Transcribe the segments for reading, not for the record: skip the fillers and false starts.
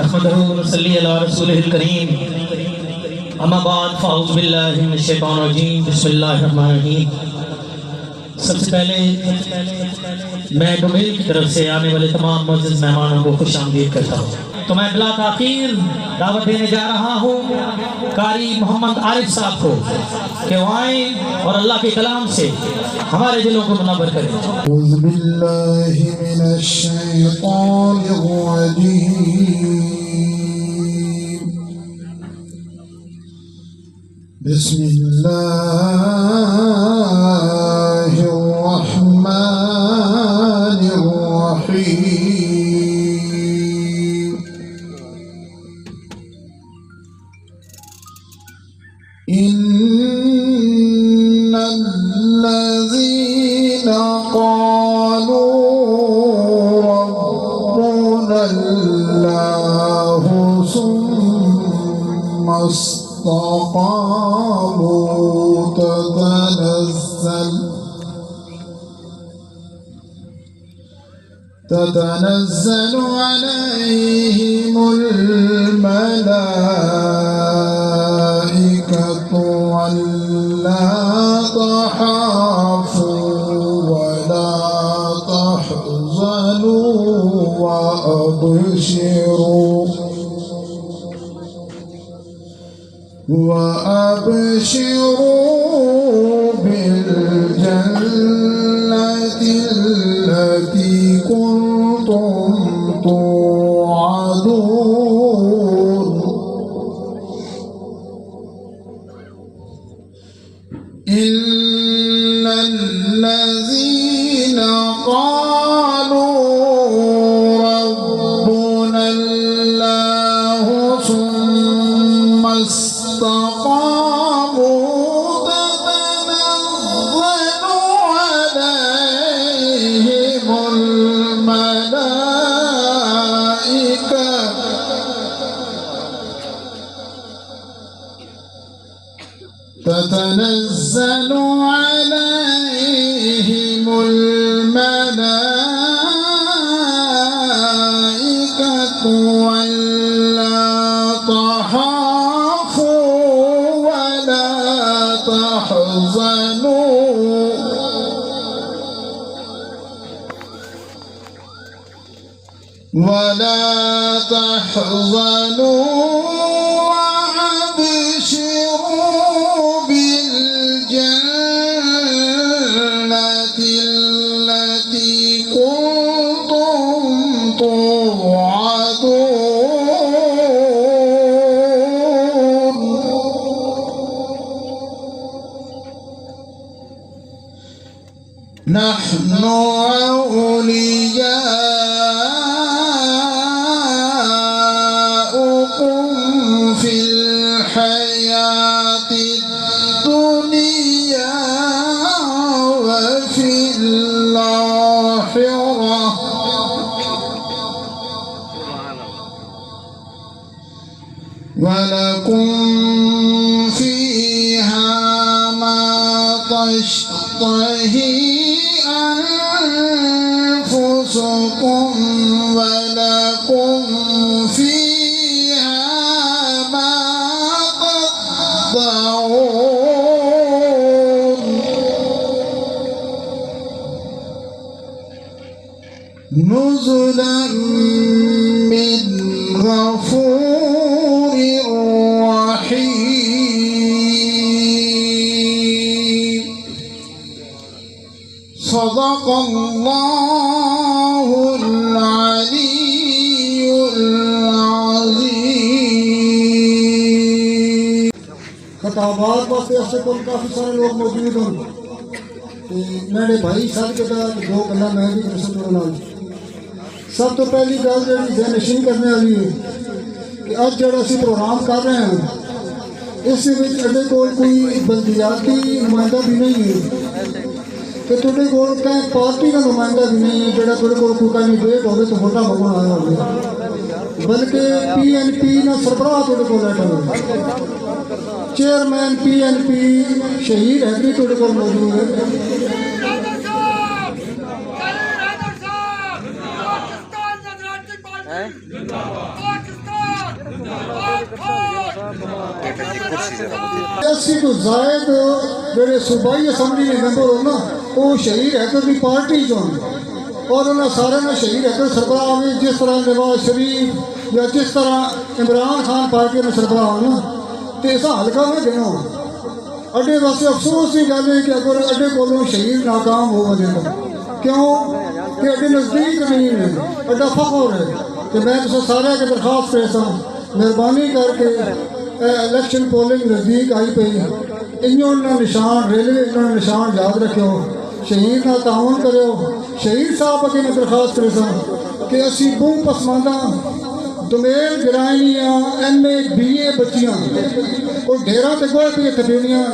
نحمده ونصلي على رسوله الكريم اما بعد فاعوذ باللہ من الشیطان الرجیم بسم اللہ الرحمن الرحیم۔ سب سے پہلے میں ڈومیل کی طرف سے آنے والے تمام معزز مہمانوں کو خوش آمدید کرتا ہوں۔ تو میں بلا تاخیر دعوت دینے جا رہا ہوں قاری محمد عارف صاحب کو کہ وہ آئیں اور اللہ کے کلام سے ہمارے دلوں کو منور کریں۔ اعوذ باللہ من الشیطان الرجیم، بسم اللہ الرحمن الرحیم۔ ان الذین قالوا ربنا اللہ ثم استقاموا تتنزل عليهم الملائكة ألا تخافوا ولا تحزنوا وأبشروا بالجنة التي كنتم توعدون إن الذين قالوا ربنا الله ثم استقاموا تتنزل عليهم الملائكة ألا تخافوا ولا تحزنوا وأبشروا بالجنة التي كنتم توعدون نحن أولياؤكم في الحياة الدنيا وفي الآخرة ولكم فيها ما تشتهي أنفسكم ولكم فيها ما تدعون نزلا من غفور رحيم۔ صدق اللہ العلی العظیم۔ خطابات واسطے ایسے کول کافی سارے لوگ موجود ہیں، میرے بھائی سب کے دو گلا میں بھی درست کرنا۔ سب تو پہلی گل جی ذہن نشین کرنے والی ہے کہ اج جڑا اسی پروگرام کر رہے ہیں اس اڈے کول کوئی بلدیاتی نمائندہ بھی نہیں ہے کہ تھوڑے کول کہیں پارٹی کا نمائندہ بھی نہیں ہے جڑا تھوڑے کول کوئی کینڈیڈیٹ ہوگی تو ووٹاں منگن آیا ہوگا، بلکہ پی این پی نہ سربراہ تھوڑے کول بیٹھا ہوگا، چیئرمین پی این پی شہید حیدری تھوڑے کول موجود ہے۔ 80 تو زائد جڑے صوبائی اسمبلی کے ممبر ہو نا وہ شہید حیدر کی پارٹی جو اور انہوں سارے نے شہید حیدر سربراہ بھی جس طرح نواز شریف یا جس طرح عمران خان پارٹی میں سربراہ ہونا تو ایسا ہلکا میں دینا اڈے واسطے افسوس کی گل ہے کہ اگر اڈے کو شہید ناکام ہو جائے کیوں کہ اڈے نزدیک نہیں ہے اڈا فخر ہے کہ میں تو سارے کے درخواست پیسا مہربانی کر کے الیکشن پولنگ نزدیک آئی پی انہوں نے نشان ریلوے انہوں نے نشان یاد رکھو شہید نہ تعاون کرو شہید صاحب اگے میں درخواست کرے کہ اسی بہت پسماندہ دمیل گرائنیاں ایم اے بی اے بچیاں اور ڈھیرا تے گوئے پہ تبینیاں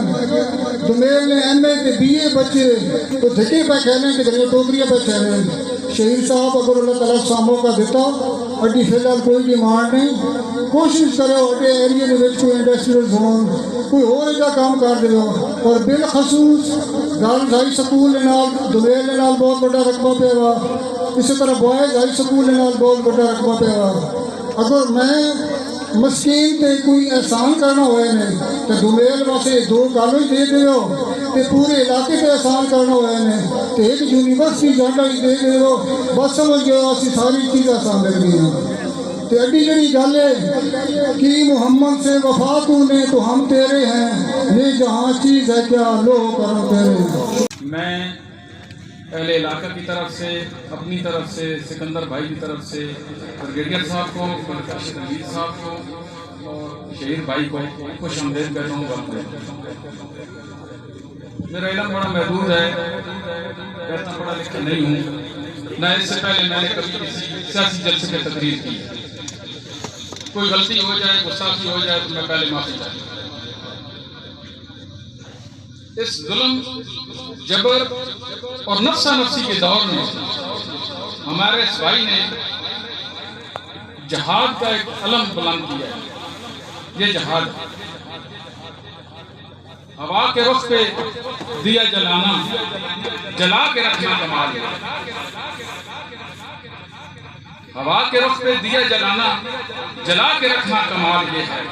دمیل نے ایم اے تے بی اے بچے تو دھکے پہ کہنے کہ گھریوں ٹوکریاں پہ کہنے شہید صاحب اگر اللہ تعالیٰ سے موقع دیتا اڈی فی الحال کوئی ڈیمانڈ نہیں کوشش کرو اڈے ایریے میں کوئی انڈسٹریل زون کوئی اور جا کام کر دے اور بالخصوص گرلز ہائی سکول نال دمیل نال بہت بڑا رقبہ پہ ہوا اسی طرح بوائز ہائی سکول نال بہت بڑا رقبہ پہ ہوا اگر میں مسکین تے کوئی احسان کرنا ہوئے نے تو دمیل واسے 2 کالج دے دیو تے پورے علاقے تے احسان کرنا ہوئے نے تے ایک یونیورسٹی جانا ہی دے دیو بس سمجھ گیا اسی ساری چیز آسان لگ رہی ہیں تے اڈی جڑی گل ہے کہ محمد سے وفا تو نے تو ہم تیرے ہیں یہ جہاں چیز ہے کیا لو کرم تیرے ہیں میں اہل علاقہ کی طرف سے اپنی طرف سے سکندر بھائی کی طرف سے بریگیڈیئر صاحب کو رنجیت صاحب کو اور شہیر بھائی کو خوش آمدید کہتا ہوں میرا علم بڑا محدود ہے اتنا پڑھا لکھا نہیں ہوں نہ اس سے پہلے میں نے کبھی کسی سیاسی جلسے کی تقریر کی کوئی غلطی ہو جائے گستاخی ہو جائے تو میں پہلے معافی چاہتا ہوں اس ظلم جبر اور نفسہ نفسی کے دور میں ہمارے اس بھائی نے جہاد کا ایک علم بلند کیا ہے یہ جہاد ہوا کے رخ پہ دیا جلانا جلا کے رکھنا کمال ہے ہوا کے رخ پہ دیا جلانا جلا کے رکھنا کمال یہ ہے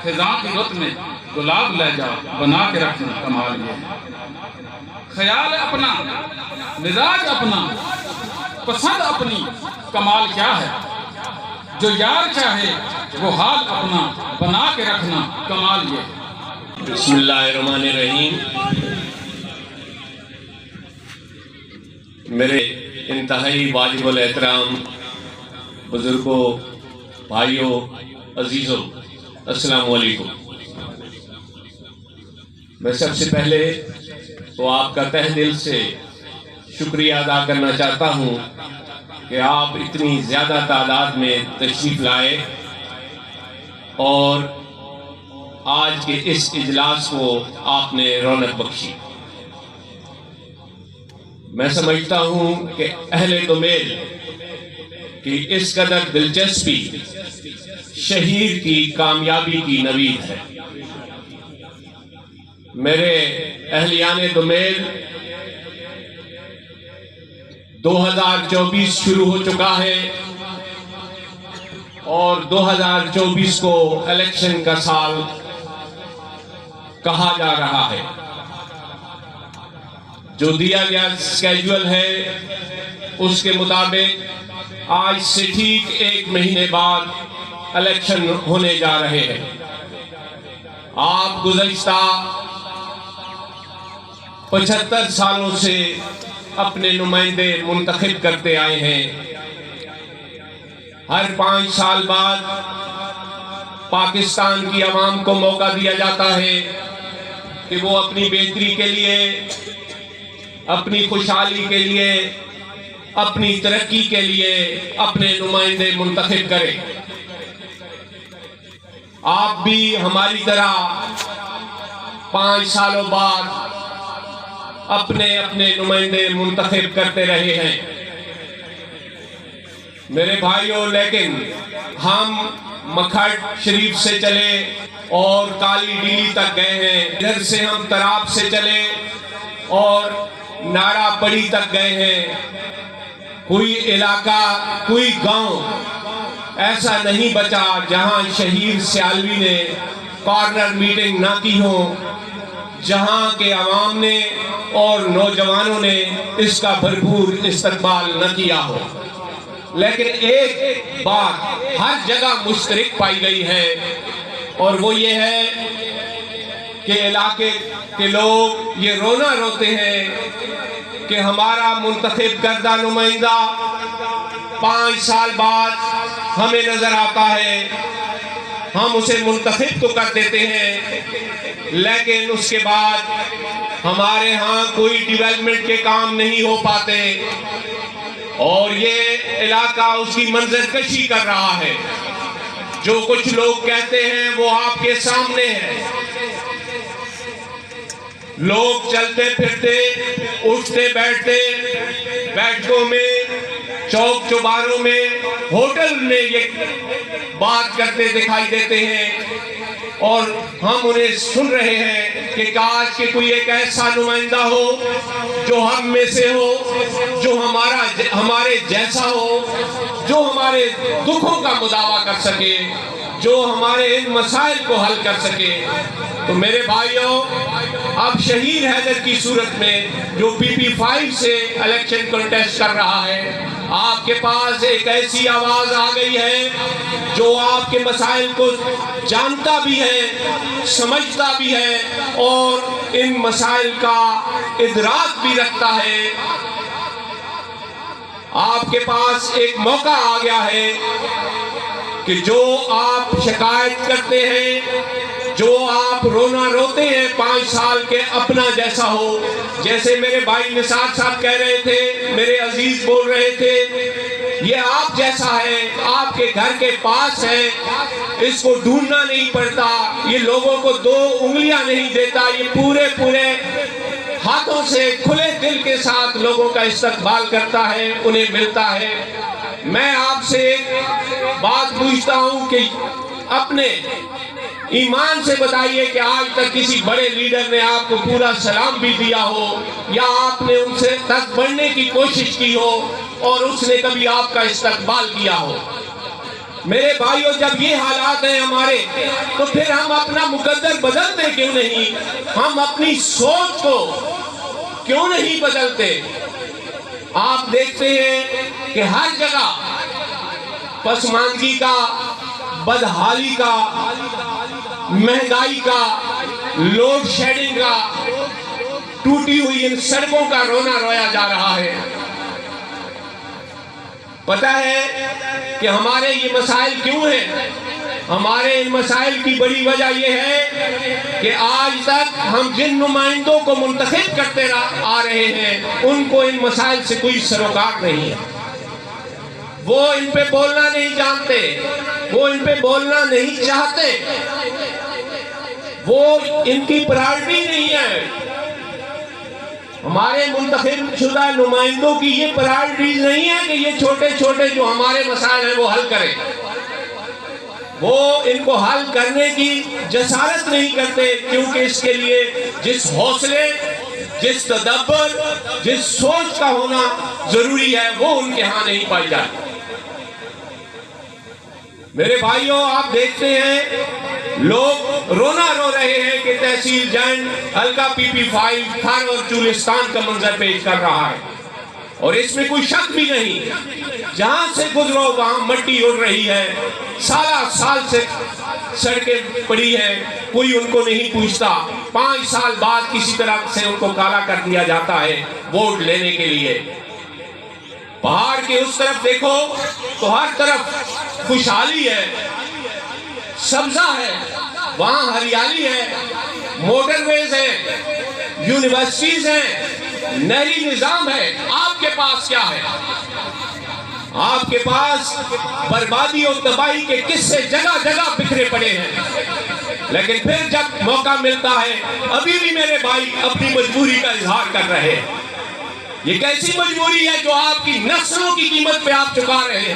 خزاں کی رت میں گلاب لے جا بنا کے رکھنا کمال یہ خیال اپنا مزاج اپنا پسند اپنی کمال کیا ہے جو یار چاہے وہ حال اپنا بنا کے رکھنا کمال یہ بسم اللہ الرحمن الرحیم میرے انتہائی واجب الاحترام بزرگوں بھائیوں عزیزوں السلام علیکم میں سب سے پہلے تو آپ کا تہ دل سے شکریہ ادا کرنا چاہتا ہوں کہ آپ اتنی زیادہ تعداد میں تشریف لائے اور آج کے اس اجلاس کو آپ نے رونق بخشی میں سمجھتا ہوں کہ اہل دمیل کی اس قدر دلچسپی شہیر کی کامیابی کی نوید ہے میرے اہلیان دمیل 2024 شروع ہو چکا ہے اور 2024 کو الیکشن کا سال کہا جا رہا ہے جو دیا گیا اسکیجول ہے اس کے مطابق آج سے ٹھیک 1 مہینے بعد الیکشن ہونے جا رہے ہیں آپ گزشتہ 75 سالوں سے اپنے نمائندے منتخب کرتے آئے ہیں ہر 5 سال بعد پاکستان کی عوام کو موقع دیا جاتا ہے کہ وہ اپنی بہتری کے لیے اپنی خوشحالی کے لیے اپنی ترقی کے لیے اپنے نمائندے منتخب کریں آپ بھی ہماری طرح 5 سالوں بعد اپنے نمائندے منتخب کرتے رہے ہیں میرے بھائیوں لیکن ہم مکھٹ شریف سے چلے اور کالی ڈیلی تک گئے ہیں ادھر سے ہم تراب سے چلے اور نارا پڑی تک گئے ہیں کوئی علاقہ کوئی گاؤں ایسا نہیں بچا جہاں شہیر سیالوی نے کارنر میٹنگ نہ کی ہو جہاں کے عوام نے اور نوجوانوں نے اس کا بھرپور استقبال نہ کیا ہو، لیکن ایک بات ہر جگہ مشترک پائی گئی ہے، اور وہ یہ ہے کہ علاقے کے لوگ یہ رونا روتے ہیں کہ ہمارا منتخب کردہ نمائندہ 5 سال بعد ہمیں نظر آتا ہے، ہم اسے منتخب تو کر دیتے ہیں لیکن اس کے بعد ہمارے ہاں کوئی ڈیولپمنٹ کے کام نہیں ہو پاتے، اور یہ علاقہ اس کی منظر کشی کر رہا ہے۔ جو کچھ لوگ کہتے ہیں وہ آپ کے سامنے ہے۔ لوگ چلتے پھرتے، اٹھتے بیٹھتے، بیٹھکوں میں، چوک چوباروں میں، ہوٹل میں یہ بات کرتے دکھائی دیتے ہیں، اور ہم انہیں سن رہے ہیں کہ کاش کہ کوئی ایک ایسا نمائندہ ہو جو ہم میں سے ہو، جو ہمارے جیسا ہو، جو ہمارے دکھوں کا مداوع کر سکے، جو ہمارے ان مسائل کو حل کر سکے۔ تو میرے بھائیوں، اب شہید حیدر کی صورت میں جو PP5 سے الیکشن کنٹیسٹ کر رہا ہے، آپ کے پاس ایک ایسی آواز آ گئی ہے جو آپ کے مسائل کو جانتا بھی ہے، سمجھتا بھی ہے، اور ان مسائل کا ادراک بھی رکھتا ہے۔ آپ کے پاس ایک موقع آ گیا ہے کہ جو آپ شکایت کرتے ہیں، جو آپ رونا روتے ہیں 5 سال کے اپنا جیسا ہو، جیسے میرے بھائی نثار صاحب کہہ رہے تھے، میرے عزیز بول رہے تھے، یہ آپ جیسا ہے، آپ کے گھر کے پاس ہے، اس کو ڈھونڈنا نہیں پڑتا، یہ لوگوں کو 2 انگلیاں نہیں دیتا، یہ پورے ہاتھوں سے کھلے دل کے ساتھ لوگوں کا استقبال کرتا ہے، انہیں ملتا ہے۔ میں آپ سے ایک بات پوچھتا ہوں کہ اپنے ایمان سے بتائیے کہ آج تک کسی بڑے لیڈر نے آپ کو پورا سلام بھی دیا ہو، یا آپ نے ان سے تک بڑھنے کی کوشش کی ہو اور اس نے کبھی آپ کا استقبال کیا ہو؟ میرے بھائیوں، جب یہ حالات ہیں ہمارے، تو پھر ہم اپنا مقدر بدلتے کیوں نہیں؟ ہم اپنی سوچ کو کیوں نہیں بدلتے؟ آپ دیکھتے ہیں کہ ہر جگہ پسماندگی کا، بدحالی کا، مہنگائی کا، لوڈ شیڈنگ کا، ٹوٹی ہوئی ان سڑکوں کا رونا رویا جا رہا ہے۔ پتہ ہے کہ ہمارے یہ مسائل کیوں ہیں؟ ہمارے ان مسائل کی بڑی وجہ یہ ہے کہ آج تک ہم جن نمائندوں کو منتخب کرتے آ رہے ہیں ان کو ان مسائل سے کوئی سروکار نہیں ہے۔ وہ ان پہ بولنا نہیں جانتے، وہ ان پہ بولنا نہیں چاہتے، وہ ان کی پرائرٹی نہیں ہے۔ ہمارے منتخب شدہ نمائندوں کی یہ پرائرٹی نہیں ہے کہ یہ چھوٹے چھوٹے جو ہمارے مسائل ہیں وہ حل کریں۔ وہ ان کو حل کرنے کی جسارت نہیں کرتے، کیونکہ اس کے لیے جس حوصلے، جس تدبر، جس سوچ کا ہونا ضروری ہے وہ ان کے ہاں نہیں پائی جاتی۔ میرے بھائیوں، آپ دیکھتے ہیں لوگ رونا رو رہے ہیں کہ تحصیل جنڈ حلقہ PP5 تھر اور چولستان کا منظر پیش کر رہا ہے، اور اس میں کوئی شک بھی نہیں۔ جہاں سے گزرو وہاں مٹی اڑ رہی ہے، سال سے سڑکیں پڑی ہیں، کوئی ان کو نہیں پوچھتا۔ 5 سال بعد کسی طرح سے ان کو کالا کر دیا جاتا ہے ووٹ لینے کے لیے۔ پہاڑ کے اس طرف دیکھو تو ہر طرف خوشحالی ہے، سبزہ ہے، وہاں ہریالی ہے، موٹر ویز ہیں، یونیورسٹیز ہیں، نہری نظام ہے۔ آپ کے پاس کیا ہے؟ آپ کے پاس بربادی اور تباہی کے قصے جگہ جگہ بکھرے پڑے ہیں، لیکن پھر جب موقع ملتا ہے ابھی بھی میرے بھائی اپنی مجبوری کا اظہار کر رہے ہیں۔ یہ کیسی مجبوری ہے جو آپ کی نسلوں کی قیمت پہ آپ چکا رہے ہیں؟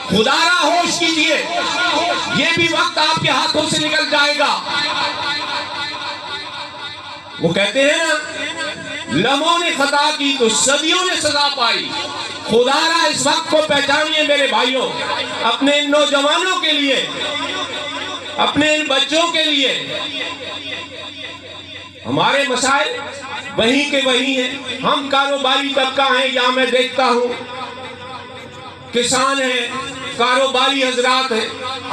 خدا را ہوش کیجئے، یہ بھی وقت آپ کے ہاتھوں سے نکل جائے گا۔ وہ کہتے ہیں نا، لمحوں نے خطا کی تو صدیوں نے سزا پائی۔ خدا را اس وقت کو پہچانیے میرے بھائیوں، اپنے نوجوانوں کے لیے اپنے ان بچوں کے لیے. ہمارے مسائل وہیں کے وہیں ہیں. ہم کاروباری طبقہ ہیں, یہاں میں دیکھتا ہوں کسان ہیں, کاروباری حضرات ہیں.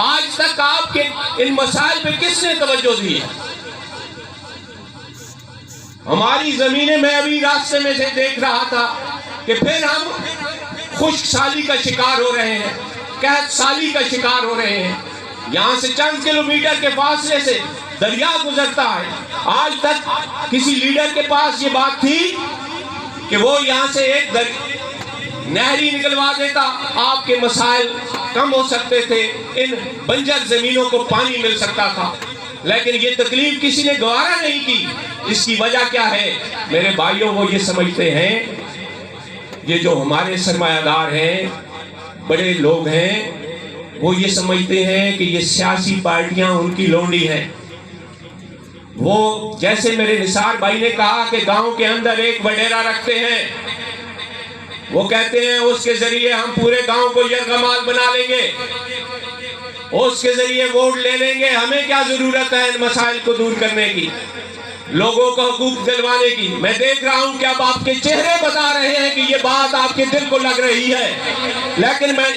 آج تک آپ کے ان مسائل پہ کس نے توجہ دی ہے؟ ہماری زمینیں, میں ابھی راستے میں سے دیکھ رہا تھا کہ پھر ہم خشک سالی کا شکار ہو رہے ہیں, قحط سالی کا شکار ہو رہے ہیں. یہاں سے چند کلومیٹر کے فاصلے سے دریا گزرتا ہے. آج تک کسی لیڈر کے پاس یہ بات تھی کہ وہ یہاں سے ایک نہری نکلوا دیتا, آپ کے مسائل کم ہو سکتے تھے, ان بنجر زمینوں کو پانی مل سکتا تھا. لیکن یہ تکلیف کسی نے گوارا نہیں کی. اس کی وجہ کیا ہے میرے بھائیوں؟ وہ یہ سمجھتے ہیں, یہ جو ہمارے سرمایہ دار ہیں, بڑے لوگ ہیں, وہ یہ سمجھتے ہیں کہ یہ سیاسی پارٹیاں ان کی لونڈی ہیں. وہ جیسے میرے نثار بھائی نے کہا کہ گاؤں کے اندر ایک وڈیرا رکھتے ہیں, وہ کہتے ہیں اس کے ذریعے ہم پورے گاؤں کو یرغمال بنا لیں گے, اس کے ذریعے ووٹ لے لیں گے. ہمیں کیا ضرورت ہے ان مسائل کو دور کرنے کی, لوگوں کو حقوق دلوانے کی؟ میں دیکھ رہا ہوں کہ اب آپ کے چہرے بتا رہے ہیں کہ یہ بات آپ کے دل کو لگ رہی ہے, لیکن میں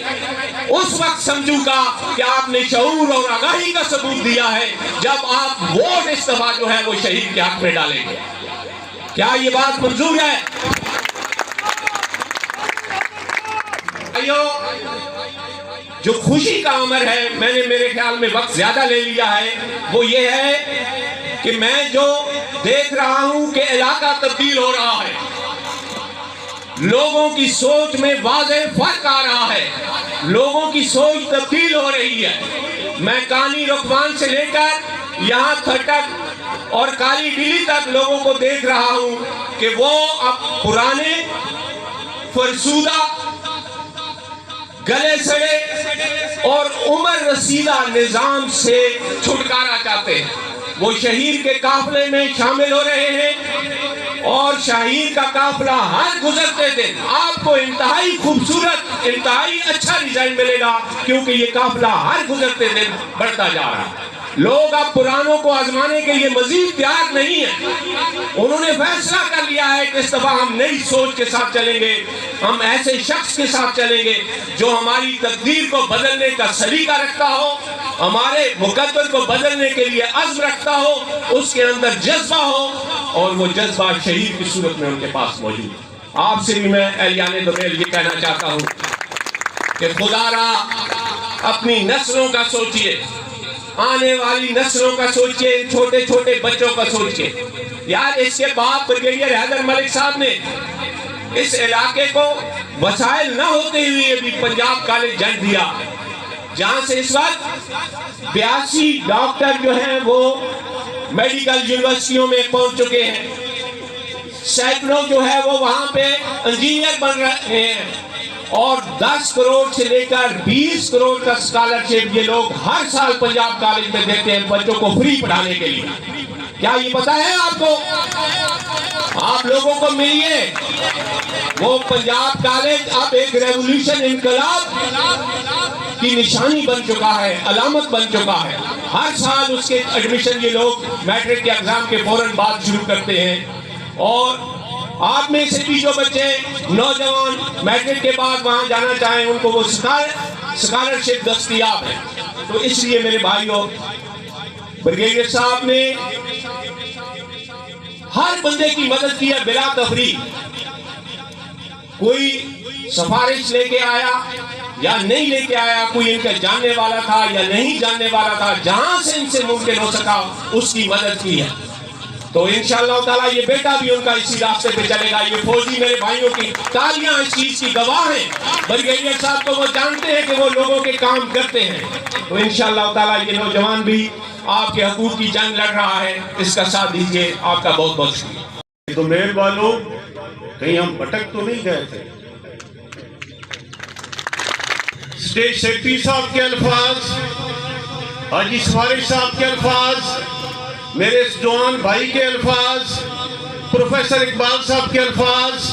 اس وقت سمجھوں گا کہ آپ نے شعور اور آگاہی کا ثبوت دیا ہے جب آپ ووٹ اس دفعہ جو ہے وہ شہید کے حق میں ڈالیں گے. کیا یہ بات منظور ہے؟ جو خوشی کا امر ہے, میں نے میرے خیال میں وقت زیادہ لے لیا ہے, وہ یہ ہے کہ میں جو دیکھ رہا ہوں کہ علاقہ تبدیل ہو رہا ہے, لوگوں کی سوچ میں واضح فرق آ رہا ہے, لوگوں کی سوچ تبدیل ہو رہی ہے. میں کانی رکوان سے لے کر یہاں کھٹک اور کالی ڈیلی تک لوگوں کو دیکھ رہا ہوں کہ وہ اب پرانے فرسودہ, گلے سڑے اور عمر رسیدہ نظام سے چھٹکارا چاہتے ہیں. وہ شہیر کے قافلے میں شامل ہو رہے ہیں اور شہیر کا قافلہ ہر گزرتے دن آپ کو انتہائی خوبصورت, انتہائی اچھا ڈیزائن ملے گا, کیونکہ یہ قافلہ ہر گزرتے دن بڑھتا جا رہا ہے. لوگ اب پرانوں کو آزمانے کے لیے مزید تیار نہیں ہیں. انہوں نے فیصلہ کر لیا ہے کہ اس دفعہ ہم نئی سوچ کے ساتھ چلیں گے, ہم ایسے شخص کے ساتھ چلیں گے جو ہماری تقدیر کو بدلنے کا سلیقہ رکھتا ہو, ہمارے مقدر کو بدلنے کے لیے عزم رکھتا ہو, اس کے اندر جذبہ ہو, اور وہ جذبہ شہید کی صورت میں ان کے پاس موجود ہے. آپ سے بھی میں اہلیان دمیل یہ کہنا چاہتا ہوں کہ خدا را اپنی نسلوں کا سوچئے, آنے والی نسلوں کا سوچئے, چھوٹے چھوٹے بچوں کا سوچئے. یار اس کے بعد بریگیڈیئر حیدر ملک صاحب نے اس علاقے کو وسائل نہ ہوتے ہوئے بھی پنجاب کالج جنگ دیا, جہاں سے اس وقت 82 ڈاکٹر جو ہیں وہ میڈیکل یونیورسٹیوں میں پہنچ چکے ہیں, سینکڑوں جو ہے وہ وہاں پہ انجینئر بن رہے ہیں, اور 10 کروڑ سے لے کر 20 کروڑ کا اسکالرشپ یہ لوگ ہر سال پنجاب کالج میں دیتے ہیں بچوں کو فری پڑھانے کے لیے. کیا یہ پتا ہے آپ کو؟ آپ لوگوں کو ملیے. وہ پنجاب کالج اب ایک ریولوشن, انقلاب کی نشانی بن چکا ہے, علامت بن چکا ہے. ہر سال اس کے ایڈمیشن یہ لوگ میٹرک کے ایگزام کے فوراً بعد شروع کرتے ہیں, اور آپ میں سے بھی جو بچے نوجوان میٹرک کے بعد وہاں جانا چاہیں ان کو وہ اسکالرشپ دستیاب ہے. تو اس لیے میرے بھائیوں, بریگیڈیئر صاحب نے ہر بندے کی مدد کی ہے بلا تفریق. کوئی سفارش لے کے آیا یا نہیں لے کے آیا, کوئی ان کا جاننے والا تھا یا نہیں جاننے والا تھا, جہاں سے ان سے ممکن ہو سکا اس کی مدد کی ہے. تو انشاءاللہ تعالیٰ یہ بیٹا بھی ان کا اسی راستے پہ چلے گا. یہ فوجی میرے بھائیوں کی تالیاں اس چیز کی گواہ ہیں. بریگیڈیئر صاحب کو وہ جانتے ہیں کہ وہ لوگوں کے کام کرتے ہیں. تو انشاءاللہ تعالیٰ یہ نوجوان بھی آپ کے حقوق کی جنگ لڑ رہا ہے, اس کا ساتھ دیجیے. آپ کا بہت بہت شکریہ. تو میل والوں, کہیں ہم بھٹک تو نہیں گئے تھے. اسٹیٹ سیکرٹری صاحب کے الفاظ, حاجی سفارش صاحب کے الفاظ, میرے اس جوان بھائی کے الفاظ, پروفیسر اقبال صاحب کے الفاظ,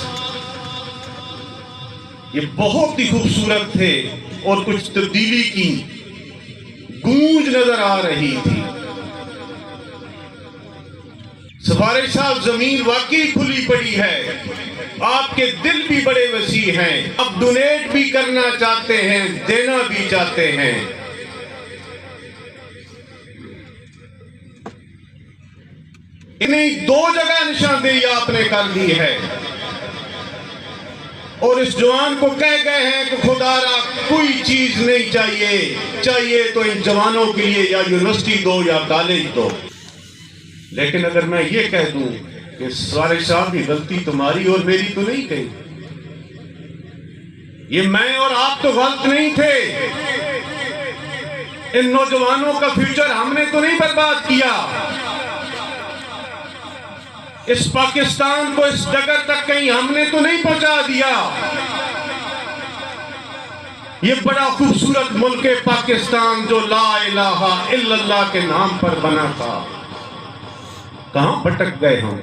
یہ بہت ہی خوبصورت تھے اور کچھ تبدیلی کی گونج نظر آ رہی تھی۔ سفارش صاحب، زمین واقعی کھلی پڑی ہے، آپ کے دل بھی بڑے وسیع ہیں، آپ ڈونیٹ بھی کرنا چاہتے ہیں، دینا بھی چاہتے ہیں۔ انہیں دو جگہ نشاندہی آپ نے کر دی ہے، اور اس جوان کو کہہ گئے ہیں کہ خدا را کوئی چیز نہیں چاہیے تو ان جوانوں کے لیے یا یونیورسٹی دو یا کالج دو۔ لیکن اگر میں یہ کہہ دوں کہ سفارش صاحب کی غلطی تمہاری اور میری تو نہیں کہیں، یہ میں اور آپ تو غلط نہیں تھے، ان نوجوانوں کا فیوچر ہم نے تو نہیں برباد کیا، اس پاکستان کو اس ڈگر تک کہیں ہم نے تو نہیں پہنچا دیا۔ یہ بڑا خوبصورت ملک پاکستان جو لا الہ الا اللہ کے نام پر بنا تھا، کہاں بھٹک گئے ہم،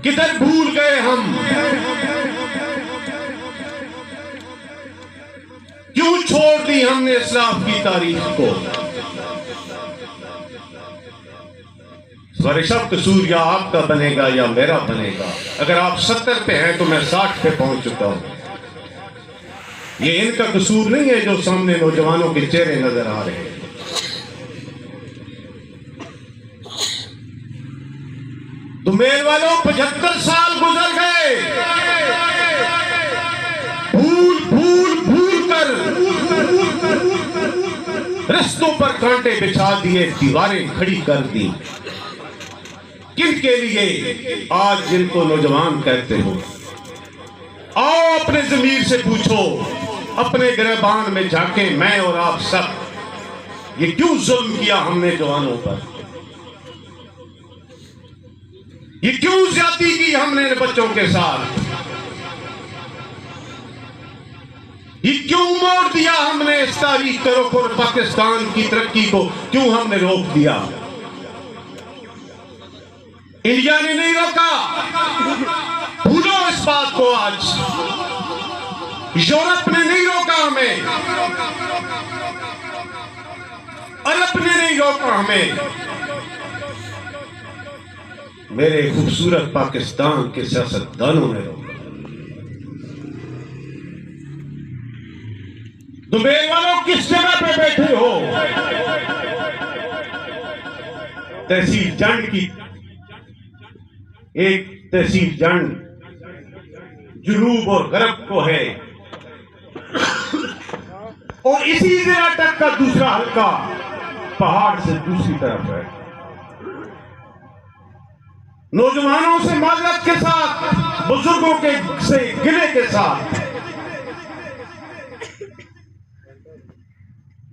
کدھر بھول گئے ہم، کیوں چھوڑ دی ہم نے اسلاف کی تاریخ کو؟ سفارش صاحب، قصور یا آپ کا بنے گا یا میرا بنے گا۔ اگر آپ 70 پہ ہیں تو میں 60 پہ پہنچ چکا ہوں۔ یہ ان کا قصور نہیں ہے جو سامنے نوجوانوں کے چہرے نظر آ رہے ہیں۔ تو میرے والوں 75 سال گزر گئے، بھول کر رستوں پر کانٹے بچھا دیے، دیواریں کھڑی کر دی۔ کن کے لیے آج جن کو نوجوان کہتے ہو؟ آؤ اپنے ضمیر سے پوچھو، اپنے گریبان میں جھانکیں، میں اور آپ سب، یہ کیوں ظلم کیا ہم نے جوانوں پر؟ یہ کیوں زیادتی کی ہم نے بچوں کے ساتھ؟ یہ کیوں موڑ دیا ہم نے اس تاریخ کے رخ اور پاکستان کی ترقی کو کیوں ہم نے روک دیا؟ انڈیا نے نہیں روکا، بھولو اس بات کو آج۔ یورپ نے نہیں روکا ہمیں، عرب نے نہیں روکا ہمیں، میرے خوبصورت پاکستان کے سیاستدانوں نے روکا۔ تو میرے والوں کس جگہ پہ بیٹھے ہو؟ تحصیل جنگ کی ایک تحصیل جنگ جنوب اور غرب کو ہے، اور اسی ضلع تک کا دوسرا حلقہ پہاڑ سے دوسری طرف ہے۔ نوجوانوں سے معذرت کے ساتھ، بزرگوں کے سے گلے کے ساتھ،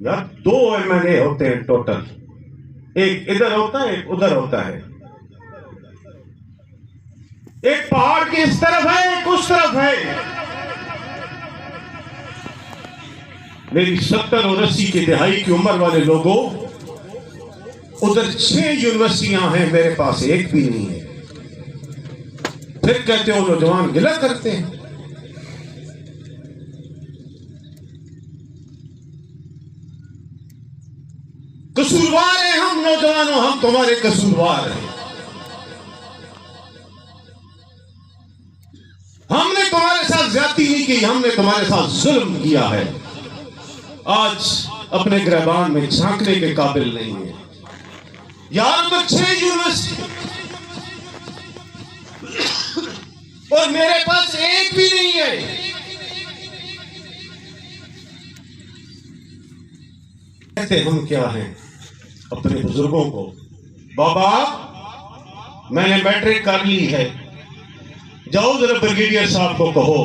یار 2 MLA ہوتے ہیں ٹوٹل، ایک ادھر ہوتا ہے ایک ادھر ہوتا ہے، ایک پہاڑ کی اس طرف ہے ایک اس طرف ہے۔ میری 70 اور 80 کی دہائی کی عمر والے لوگوں، ادھر 6 یونیورسٹیاں ہیں، میرے پاس ایک بھی نہیں ہے، پھر کہتے ہو نوجوان گلہ کرتے ہیں۔ قصوروار ہیں ہم نوجوانوں، ہم تمہارے قصوروار ہیں، ہم نے تمہارے ساتھ زیادتی نہیں کی، ہم نے تمہارے ساتھ ظلم کیا ہے۔ آج اپنے گریبان میں جھانکنے کے قابل نہیں ہے یار، تو 6 یونیورسٹی اور میرے پاس ایک بھی نہیں ہے۔ کہتے ہم کیا ہیں اپنے بزرگوں کو، بابا میں نے میٹرک کر لی ہے، جاؤ ذرا بریگیڈیئر صاحب کو کہو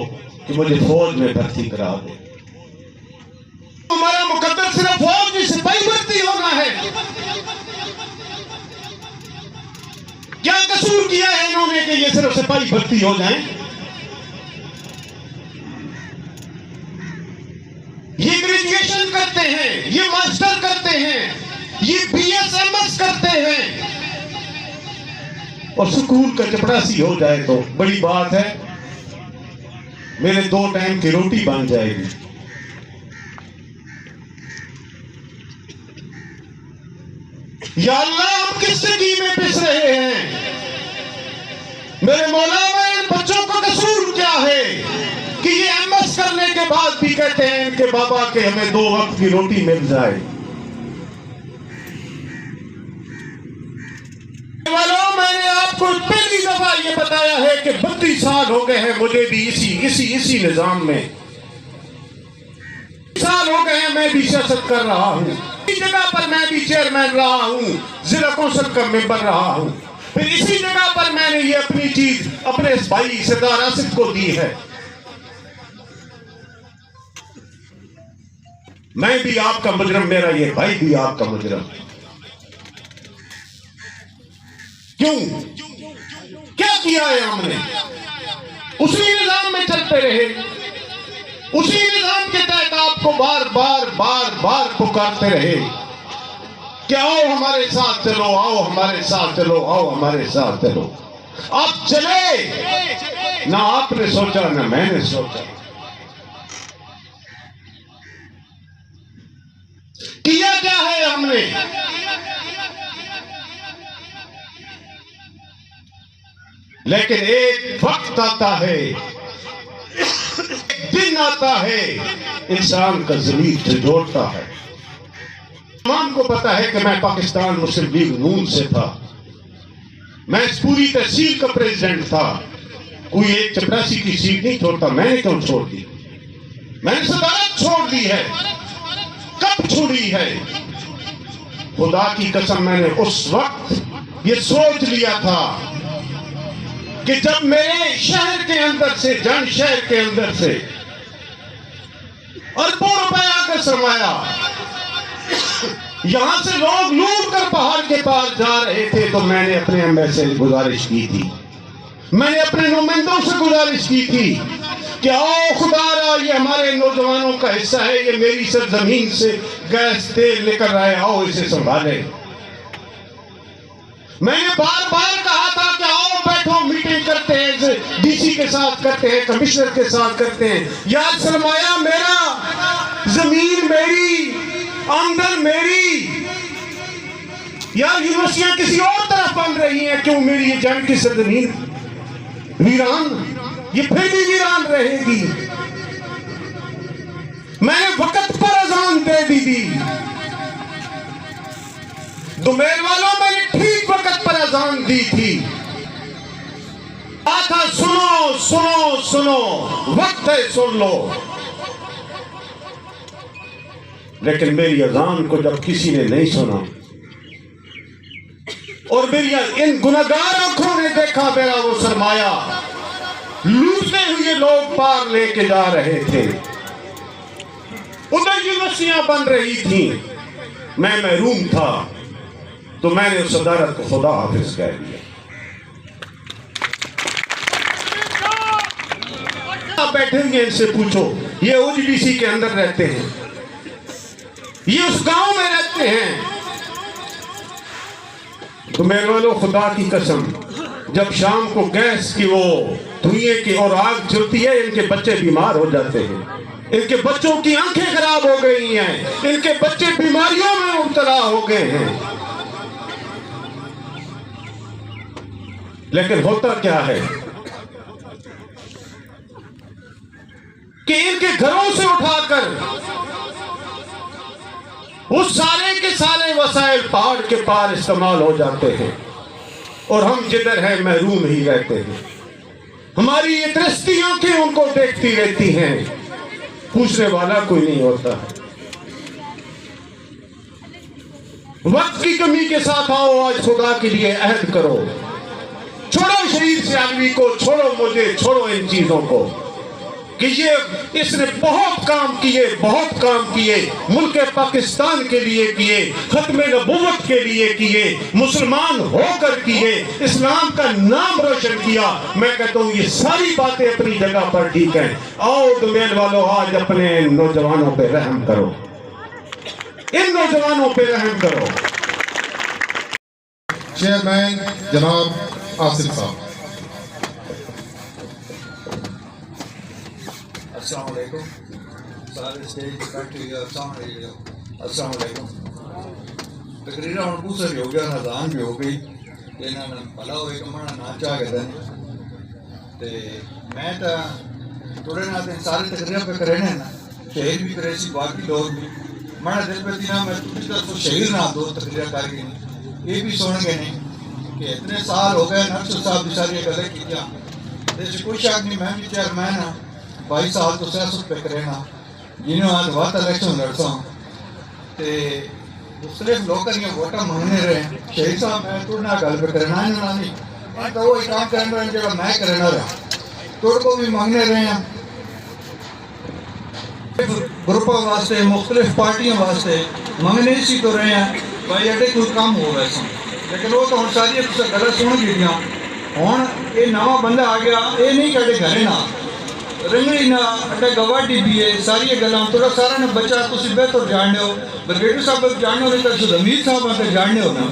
کہ مجھے فوج میں بھرتی کرا دے۔ ہمارا مقدر صرف فوج میں سپاہی بھرتی ہونا ہے؟ کیا قصور کیا ہے انہوں نے کہ یہ صرف سپاہی بھرتی ہو جائیں؟ یہ گریجویشن کرتے ہیں، یہ ماسٹر کرتے ہیں، یہ BSMS کرتے ہیں، اور سکول کا چپڑاسی ہو جائے تو بڑی بات ہے، میرے 2 ٹائم کی روٹی بن جائے گی۔ یا اللہ ہم کس زندگی میں پس رہے ہیں؟ میرے مولا میں ان بچوں کا قصور کیا ہے کہ یہ ایم ایس کرنے کے بعد بھی کہتے ہیں ان کے بابا کہ ہمیں 2 وقت کی روٹی مل جائے. میں نے آپ کو پہلی دفعہ یہ بتایا ہے کہ 32 سال ہو گئے ہیں مجھے بھی اسی نظام میں. سال ہو گئے ہیں میں بھی سیاست کر رہا ہوں. اسی جگہ پر میں بھی چیئرمین رہا ہوں, ضلع کونسل کا ممبر رہا ہوں. پھر اسی جگہ پر میں نے یہ اپنی چیز اپنے اس بھائی سردار آصف کو دی ہے. میں بھی آپ کا مجرم, میرا یہ بھائی بھی آپ کا مجرم. کیوں؟ کیا کیا ہے ہم نے؟ اسی نظام میں چلتے رہے, اسی نظام کے تحت آپ کو بار پکارتے رہے کہ آؤ ہمارے ساتھ چلو, آؤ ہمارے ساتھ چلو, آؤ ہمارے ساتھ چلو. آپ چلے, نہ آپ نے سوچا نہ میں نے سوچا. کیا کیا ہے ہم نے؟ لیکن ایک وقت آتا ہے, ایک دن آتا ہے, انسان کا ضمیر جھنجھوڑتا ہے. تمام کو پتا ہے کہ میں پاکستان مسلم لیگ نون سے تھا, میں اس پوری تحصیل کا پریزیڈنٹ تھا. کوئی ایک چپراسی کی سیٹ نہیں چھوڑتا. میں نے کیوں چھوڑ دی؟ میں نے صدارت چھوڑ دی ہے. کب چھوڑی ہے؟ خدا کی قسم میں نے اس وقت یہ سوچ لیا تھا کہ جب میرے شہر کے اندر سے, جن شہر کے اندر سے اربوں روپیہ کا سرمایہ, یہاں سے لوگ لوٹ کر پہاڑ کے پاس جا رہے تھے, تو میں نے اپنے ایم ایل اے سے گزارش کی تھی, میں نے اپنے نمائندوں سے گزارش کی تھی کہ آؤ خدا را, یہ ہمارے نوجوانوں کا حصہ ہے, یہ میری سرزمین سے گیس تیل لے کر رہے, آؤ اسے سنبھالیں. میں نے بار کہا تھا کہ آؤ بیٹھو, میٹنگ کرتے ہیں, ڈی سی کے ساتھ کرتے ہیں, کمشنر کے ساتھ کرتے ہیں. یار سرمایہ میرا, زمین میری, آمدن میری. یار یونیورسٹیاں کسی اور طرف بن رہی ہیں, کیوں میری یہ جنگ کی سرزمین ویران, یہ پھر بھی ویران رہے گی. میں نے وقت پر اذان دے دی تھی. دومیر والوں میں نے ٹھیک وقت پر اذان دی تھی. آتا سنو سنو سنو, وقت ہے سن لو. لیکن میری اذان کو جب کسی نے نہیں سنا اور میری ان گناہگار آنکھوں نے دیکھا میرا وہ سرمایہ لوٹتے ہوئے لوگ پار لے کے جا رہے تھے, ادھر یونیورسٹیاں بن رہی تھیں, میں محروم تھا, تو میں نے اس صدارت کو خدا حافظ کہہ دیا. آپ بیٹھیں گے, ان سے پوچھو, یہ او جی ڈی سی کے اندر رہتے ہیں, یہ اس گاؤں میں رہتے ہیں. تو میرے والوں خدا کی قسم, جب شام کو گیس کی وہ دھوئیں کی اور آگ جلتی ہے, ان کے بچے بیمار ہو جاتے ہیں, ان کے بچوں کی آنکھیں خراب ہو گئی ہیں, ان کے بچے بیماریوں میں مبتلا ہو گئے ہیں. لیکن ہوتا کیا ہے کہ ان کے گھروں سے اٹھا کر وہ سارے کے سارے وسائل پہاڑ کے پار استعمال ہو جاتے ہیں, اور ہم جدھر ہیں محروم ہی رہتے ہیں. ہماری یہ ترستی آنکھیں ان کو دیکھتی رہتی ہیں, پوچھنے والا کوئی نہیں ہوتا. وقت کی کمی کے ساتھ آؤ, آج خدا کے لیے عہد کرو, چھوڑو شریف سیالوی کو, چھوڑو مجھے, چھوڑو ان چیزوں کو کہ یہ اس نے بہت کام کیے, ملک پاکستان کے لیے کیے, ختم نبوت کے لیے کیے, مسلمان ہو کر کیے, اسلام کا نام روشن کیا. میں کہتا ہوں یہ ساری باتیں اپنی جگہ پر ٹھیک ہیں. آؤ دومیل والوں, آج اپنے نوجوانوں پہ رحم کرو, ان نوجوانوں پہ رحم کرو. چیئرمین جناب آصف صاحب. السلام علیکم. سارے اسٹیج بیٹھے ہوئے السلام علیکم. تقریر ہوں دوسرا بھی ہو گیا اذان بھی ہو گئی انہوں نے بھلا ہوئے کمانا نہ چاہ گئے میں تو تھوڑے نہ سارے تقریر پہ کرے نا شہید بھی کرے سی باقی لوگ بھی ماڑا دل پہ تھی نا میں تجھ طرف شہید نہ دو تقریر کر کے یہ بھی سن گئے نہیں کہ اتنے سال ہو گئے نرسل صاحب ساری گلیں کی کوئی شک نہیں میں بھی چیئرمین ہاں 22 سال تو سیاست پہ کرے نا جنہوں آج بات الیکشن لڑتا ہوں مختلف لوگ ووٹاں منگنے رہے ہیں شہید صاحب میں تھوڑا گل پہ کرنا نہیں میں تو وہی کام کرنا رہا جا میں کرنا رہا تھوڑے کو بھی منگنے رہے ہیں گروپوں واسطے مختلف پارٹیوں واسطے منگنے سی تو رہے ہیں بھائی اڈے کوئی کام ہو ویسا لیکن وہ تو ہوں ساری گلیں سن گیا ہوں یہ نواں بندہ آ گیا یہ نہیں کہ اڈے گھر نہ رنگڑی نہ اڈے گواڈی بھی ہے ساری گلاں تھوڑا سارا نہ بچہ تھی بہتر جاننے ہو برگیڈر صاحب جاننے ہو نہیں تو ارشد حمید صاحب آپ جاننے ہو نا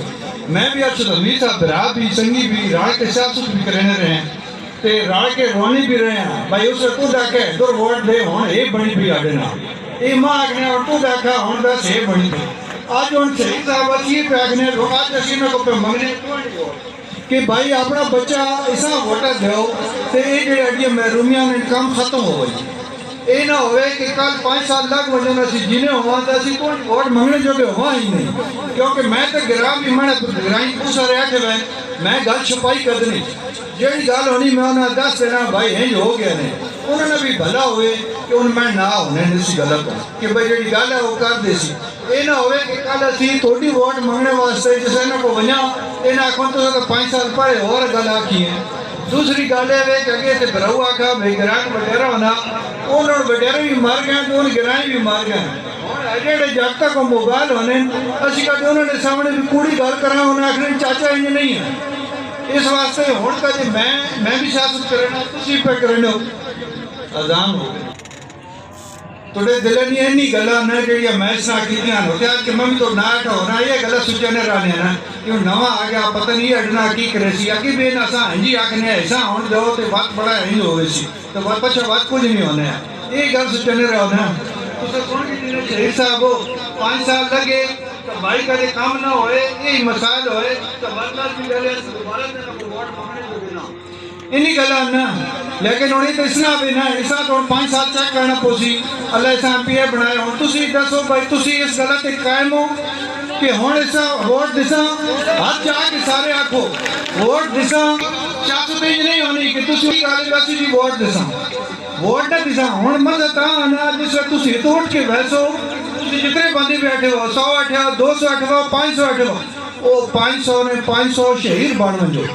میں بھی ارشد حمید صاحب برا بھی سنگی بھی راڑ کے سیاست بھی کرنے رہے ہیں تے راڑ کے روانی بھی رہے ہیں بھائی اس تو ڈاکے دور ووٹ دے ہوں یہ بنی بھی آڈے نا یہ ماں آگنے اور تو ڈاکا ہوں دس یہ بنی بھی آج ہوں شہید صاحب اچھی پہ آگنے آج اسی میں کو پہ منگنے کہ بھائی اپنا بچہ ایسا ووٹا دیو تو یہ جو اڈیاں محرومیاں نے کام ختم ہو گئی یہ نہ ہوئے کہ کل 5 سال لگ وجہ اسی جینے ہوا تو اسی کوئی ووٹ منگنے جو کہ ہوا ہی نہیں کیونکہ میں تو گراں بھی میں گرائیں پوچھا رہا کہ میں گل چھپائی کردنی جیڑی گل ہونی میں انہیں دس دینا بھائی ہنج ہو گیا نے انہوں نے بھی بھلا ہوئے کہ ان میں نہ ہونے اسی غلط کہ بھائی جیڑی گل ہے وہ کر دے سی یہ نہ ہوئے کہ کل اسی تھوڑی ووٹ منگنے واسطے جسے انہوں کو ونیا یہ آخو تو 5 سال پہلے اور گل آخی ہے دوسری گل ہے کہ اگے تو براؤ آخا بھائی گرائیں وڈیرا ہونا انہوں نے وڈیرے بھی مار گئے تو انہیں گرائیں بھی مار گئے ہوں ایڈے جب تک موبائل ہونے اسی کہتے انہوں نے سامنے بھی کوڑی گل کرنا انہیں آخر چاچا انج نہیں ہے اس واسطے ہوں کا جی میں بھی سیاست کرنا تھی پہ کرنے اذان ہو گئے تھوڑے دل نہیں اینی گلا نہ جڑی میں اس نہ کی ہوتے کہ میں بھی تو نہ ہونا یہ گلا سوچنے رہنے نا کہ نواں آ گیا پتہ نہیں اڈنا کی کرے سی اگے بھی اساں ہنجی آکھنے ایسا ہون دو تے وقت بڑا ہنج ہوے سی تو وقت پچھا وقت کچھ نہیں ہونے یہ گل سوچنے رہنا تو سن کے شہید صاحب 5 سال لگے تو بھائی کدے کام نہ ہوئے یہی مسائل ہوئے تو مطلب کی گل ہے دوبارہ تے ووٹ مانگنے جو دینا انہی گلا نا لیکن انہیں تو اسنا بھی نہ اسا تو 5 سال چیک کرنا پوسی اللہ اسا ایم پی اے بنائے ہوں تسی دسو بھائی تسی اس گلا تے قائم ہو کہ ہوں اسا ووٹ دسا ہاتھ چاہ کے سارے آکھو ووٹ دسا سیاست نہیں ہونی کہ تسی گل ویسی جی ووٹ دسا ووٹ نہ دسا ہوں مزہ تا نا جس وقت تسی تو اٹھ کے ویسو تسی جتنے بندے بیٹھے ہو 100 بیٹھے ہو 200 بیٹھے ہو 500 بیٹھے ہو وہ 500 نے 500 شہید بن ونجو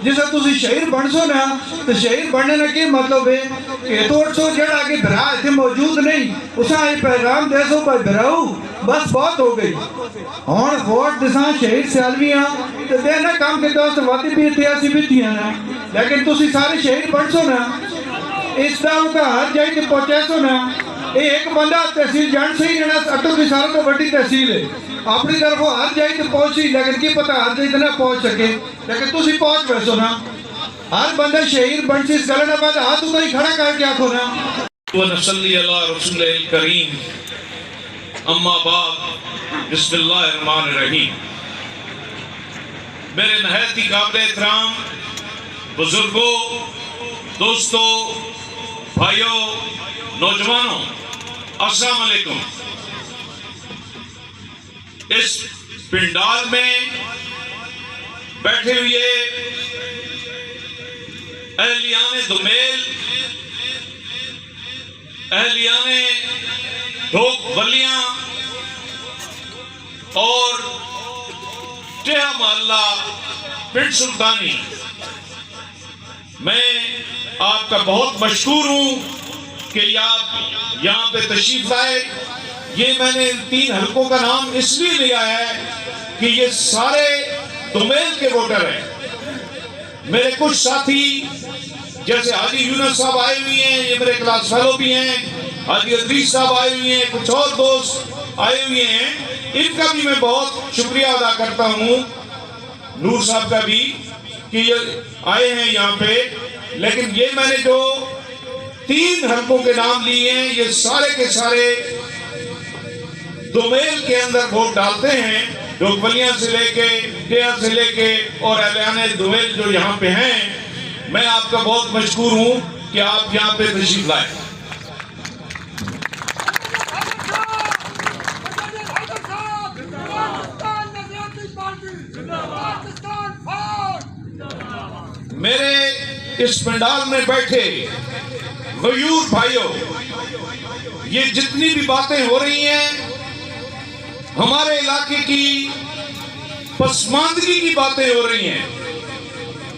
جسے تسی شہید بن سو نا تو شہید بننے نا کی مطلب ہے کہ تو اٹھ سو جڑا آگے بھرا اتنے موجود نہیں اسا یہ پیغام دے سو بھائی بھراؤ بس بہت ہو گئی ہون ووٹ دساں شہید سیالویاں تو دینا کام کے دوست واتی بھی اتیاسی بھی تھیاں نا لیکن تسی سارے شہید بن سو نا اس دعو کا ہر جائی تے پہنچے سو نا یہ ایک بندہ تحصیل جان سے ہی جانا اٹو کی سارا تو بڑی تحصیل ہے اپنی طرف ہر جائی تے پہنچی لیکن کی پتہ ہر جائی تے نہ پہنچ سکے لیکن تسی پہنچ ویسو نا ہر بندہ شہید بن سی اس گلے نہ بعد ہاتھ اتنا ہی کھڑا کر کے آکھو نا ونصلی علی رسول الکریم اما بعد بسم اللہ الرحمن الرحیم میرے نہایت ہی قابل احترام بزرگوں دوستوں بھائیوں نوجوانوں السلام علیکم اس پنڈال میں بیٹھے ہوئے اہلیان دمیل اہلیان ڈھوک ولیاں اور ٹیہہ محلہ پنڈ سلطانی میں آپ کا بہت مشکور ہوں کہ آپ یہاں پہ تشریف لائے یہ میں نے 3 حلقوں کا نام اس لیے لیا ہے کہ یہ سارے دمیل کے ووٹر ہیں میرے کچھ ساتھی جیسے حاجی یونس صاحب آئے ہوئے ہیں یہ میرے کلاس فیلو بھی ہیں حاجی ادریس صاحب آئے ہوئے ہیں کچھ اور دوست آئے ہوئے ہیں ان کا بھی میں بہت شکریہ ادا کرتا ہوں نور صاحب کا بھی کہ یہ آئے ہیں یہاں پہ لیکن یہ میں نے جو 3 حلقوں کے نام لیے ہیں یہ سارے کے سارے دمیل کے اندر ووٹ ڈالتے ہیں ڈوکولیاں سے لے کے ڈیا سے لے کے اور اہلیان دویل جو یہاں پہ ہیں، میں آپ کا بہت مشکور ہوں کہ آپ یہاں پہ تشریف لائے۔ میرے اس پنڈال میں بیٹھے غیور بھائیوں، یہ جتنی بھی باتیں ہو رہی ہیں ہمارے علاقے کی پسماندگی کی باتیں ہو رہی ہیں،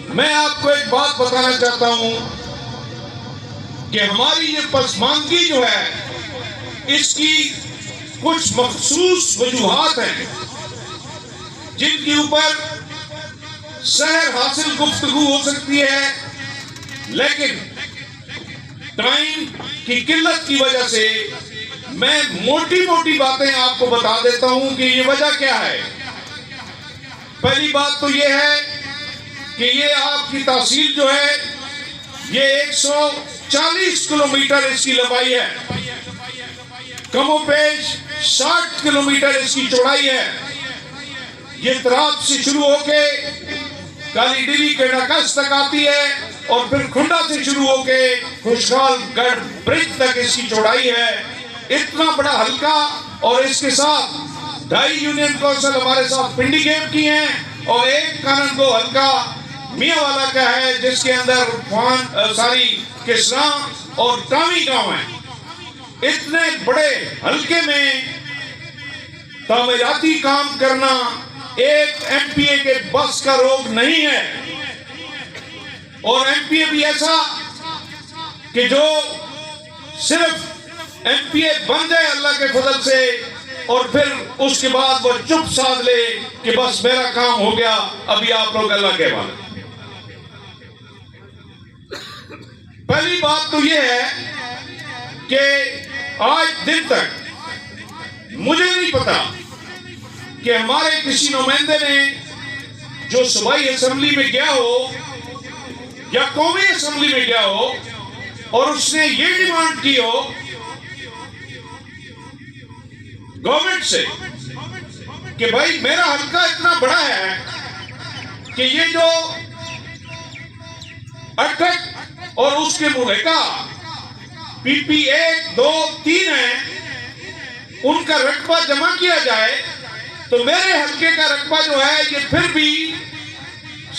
میں آپ کو ایک بات بتانا چاہتا ہوں کہ ہماری یہ پسماندگی جو ہے اس کی کچھ مخصوص وجوہات ہیں جن کے اوپر سحر حاصل گفتگو ہو سکتی ہے، لیکن ٹائم کی قلت کی وجہ سے میں موٹی موٹی باتیں آپ کو بتا دیتا ہوں کہ یہ وجہ کیا ہے۔ پہلی بات تو یہ ہے کہ یہ آپ کی تحصیل جو ہے یہ 140 کلومیٹر اس کی لمبائی ہے، کم و بیش 60 کلومیٹر اس کی چوڑائی ہے۔ یہ تراب سے شروع ہو کے کالی ڈیلی کے ڈاکس تک آتی ہے اور پھر کھنڈا سے شروع ہو کے خوشحال گڑھ برج تک اس کی چوڑائی ہے۔ اتنا بڑا حلقہ، اور اس کے ساتھ 2.5 یونین کونسل ہمارے ساتھ پنڈی گیپ کی ہیں اور ایک کانن کو حلقہ میاں والا کا ہے جس کے اندر ساری کسراں اور ٹامی گاؤں ہیں۔ اتنے بڑے حلقے میں تعمیراتی کام کرنا ایک ایم پی اے کے بس کا روگ نہیں ہے، اور ایم پی اے بھی ایسا کہ جو صرف ایم پی اے بن جائے اللہ کے فضل سے اور پھر اس کے بعد وہ چپ سادھ لے کہ بس میرا کام ہو گیا، ابھی آپ لوگ اللہ کے حوالے۔ پہلی بات تو یہ ہے کہ آج دن تک مجھے نہیں پتا کہ ہمارے کسی نمائندے نے جو صوبائی اسمبلی میں گیا ہو یا قومی اسمبلی میں گیا ہو اور اس نے یہ ڈیمانڈ کی ہو گورنمنٹ سے کہ بھائی میرا حلقہ اتنا بڑا ہے کہ یہ جو اٹھک اور اس کے ملحقہ پی پی 1 2 3 ہیں ان کا رقبہ جمع کیا جائے تو میرے حلقے کا رقبہ جو ہے یہ پھر بھی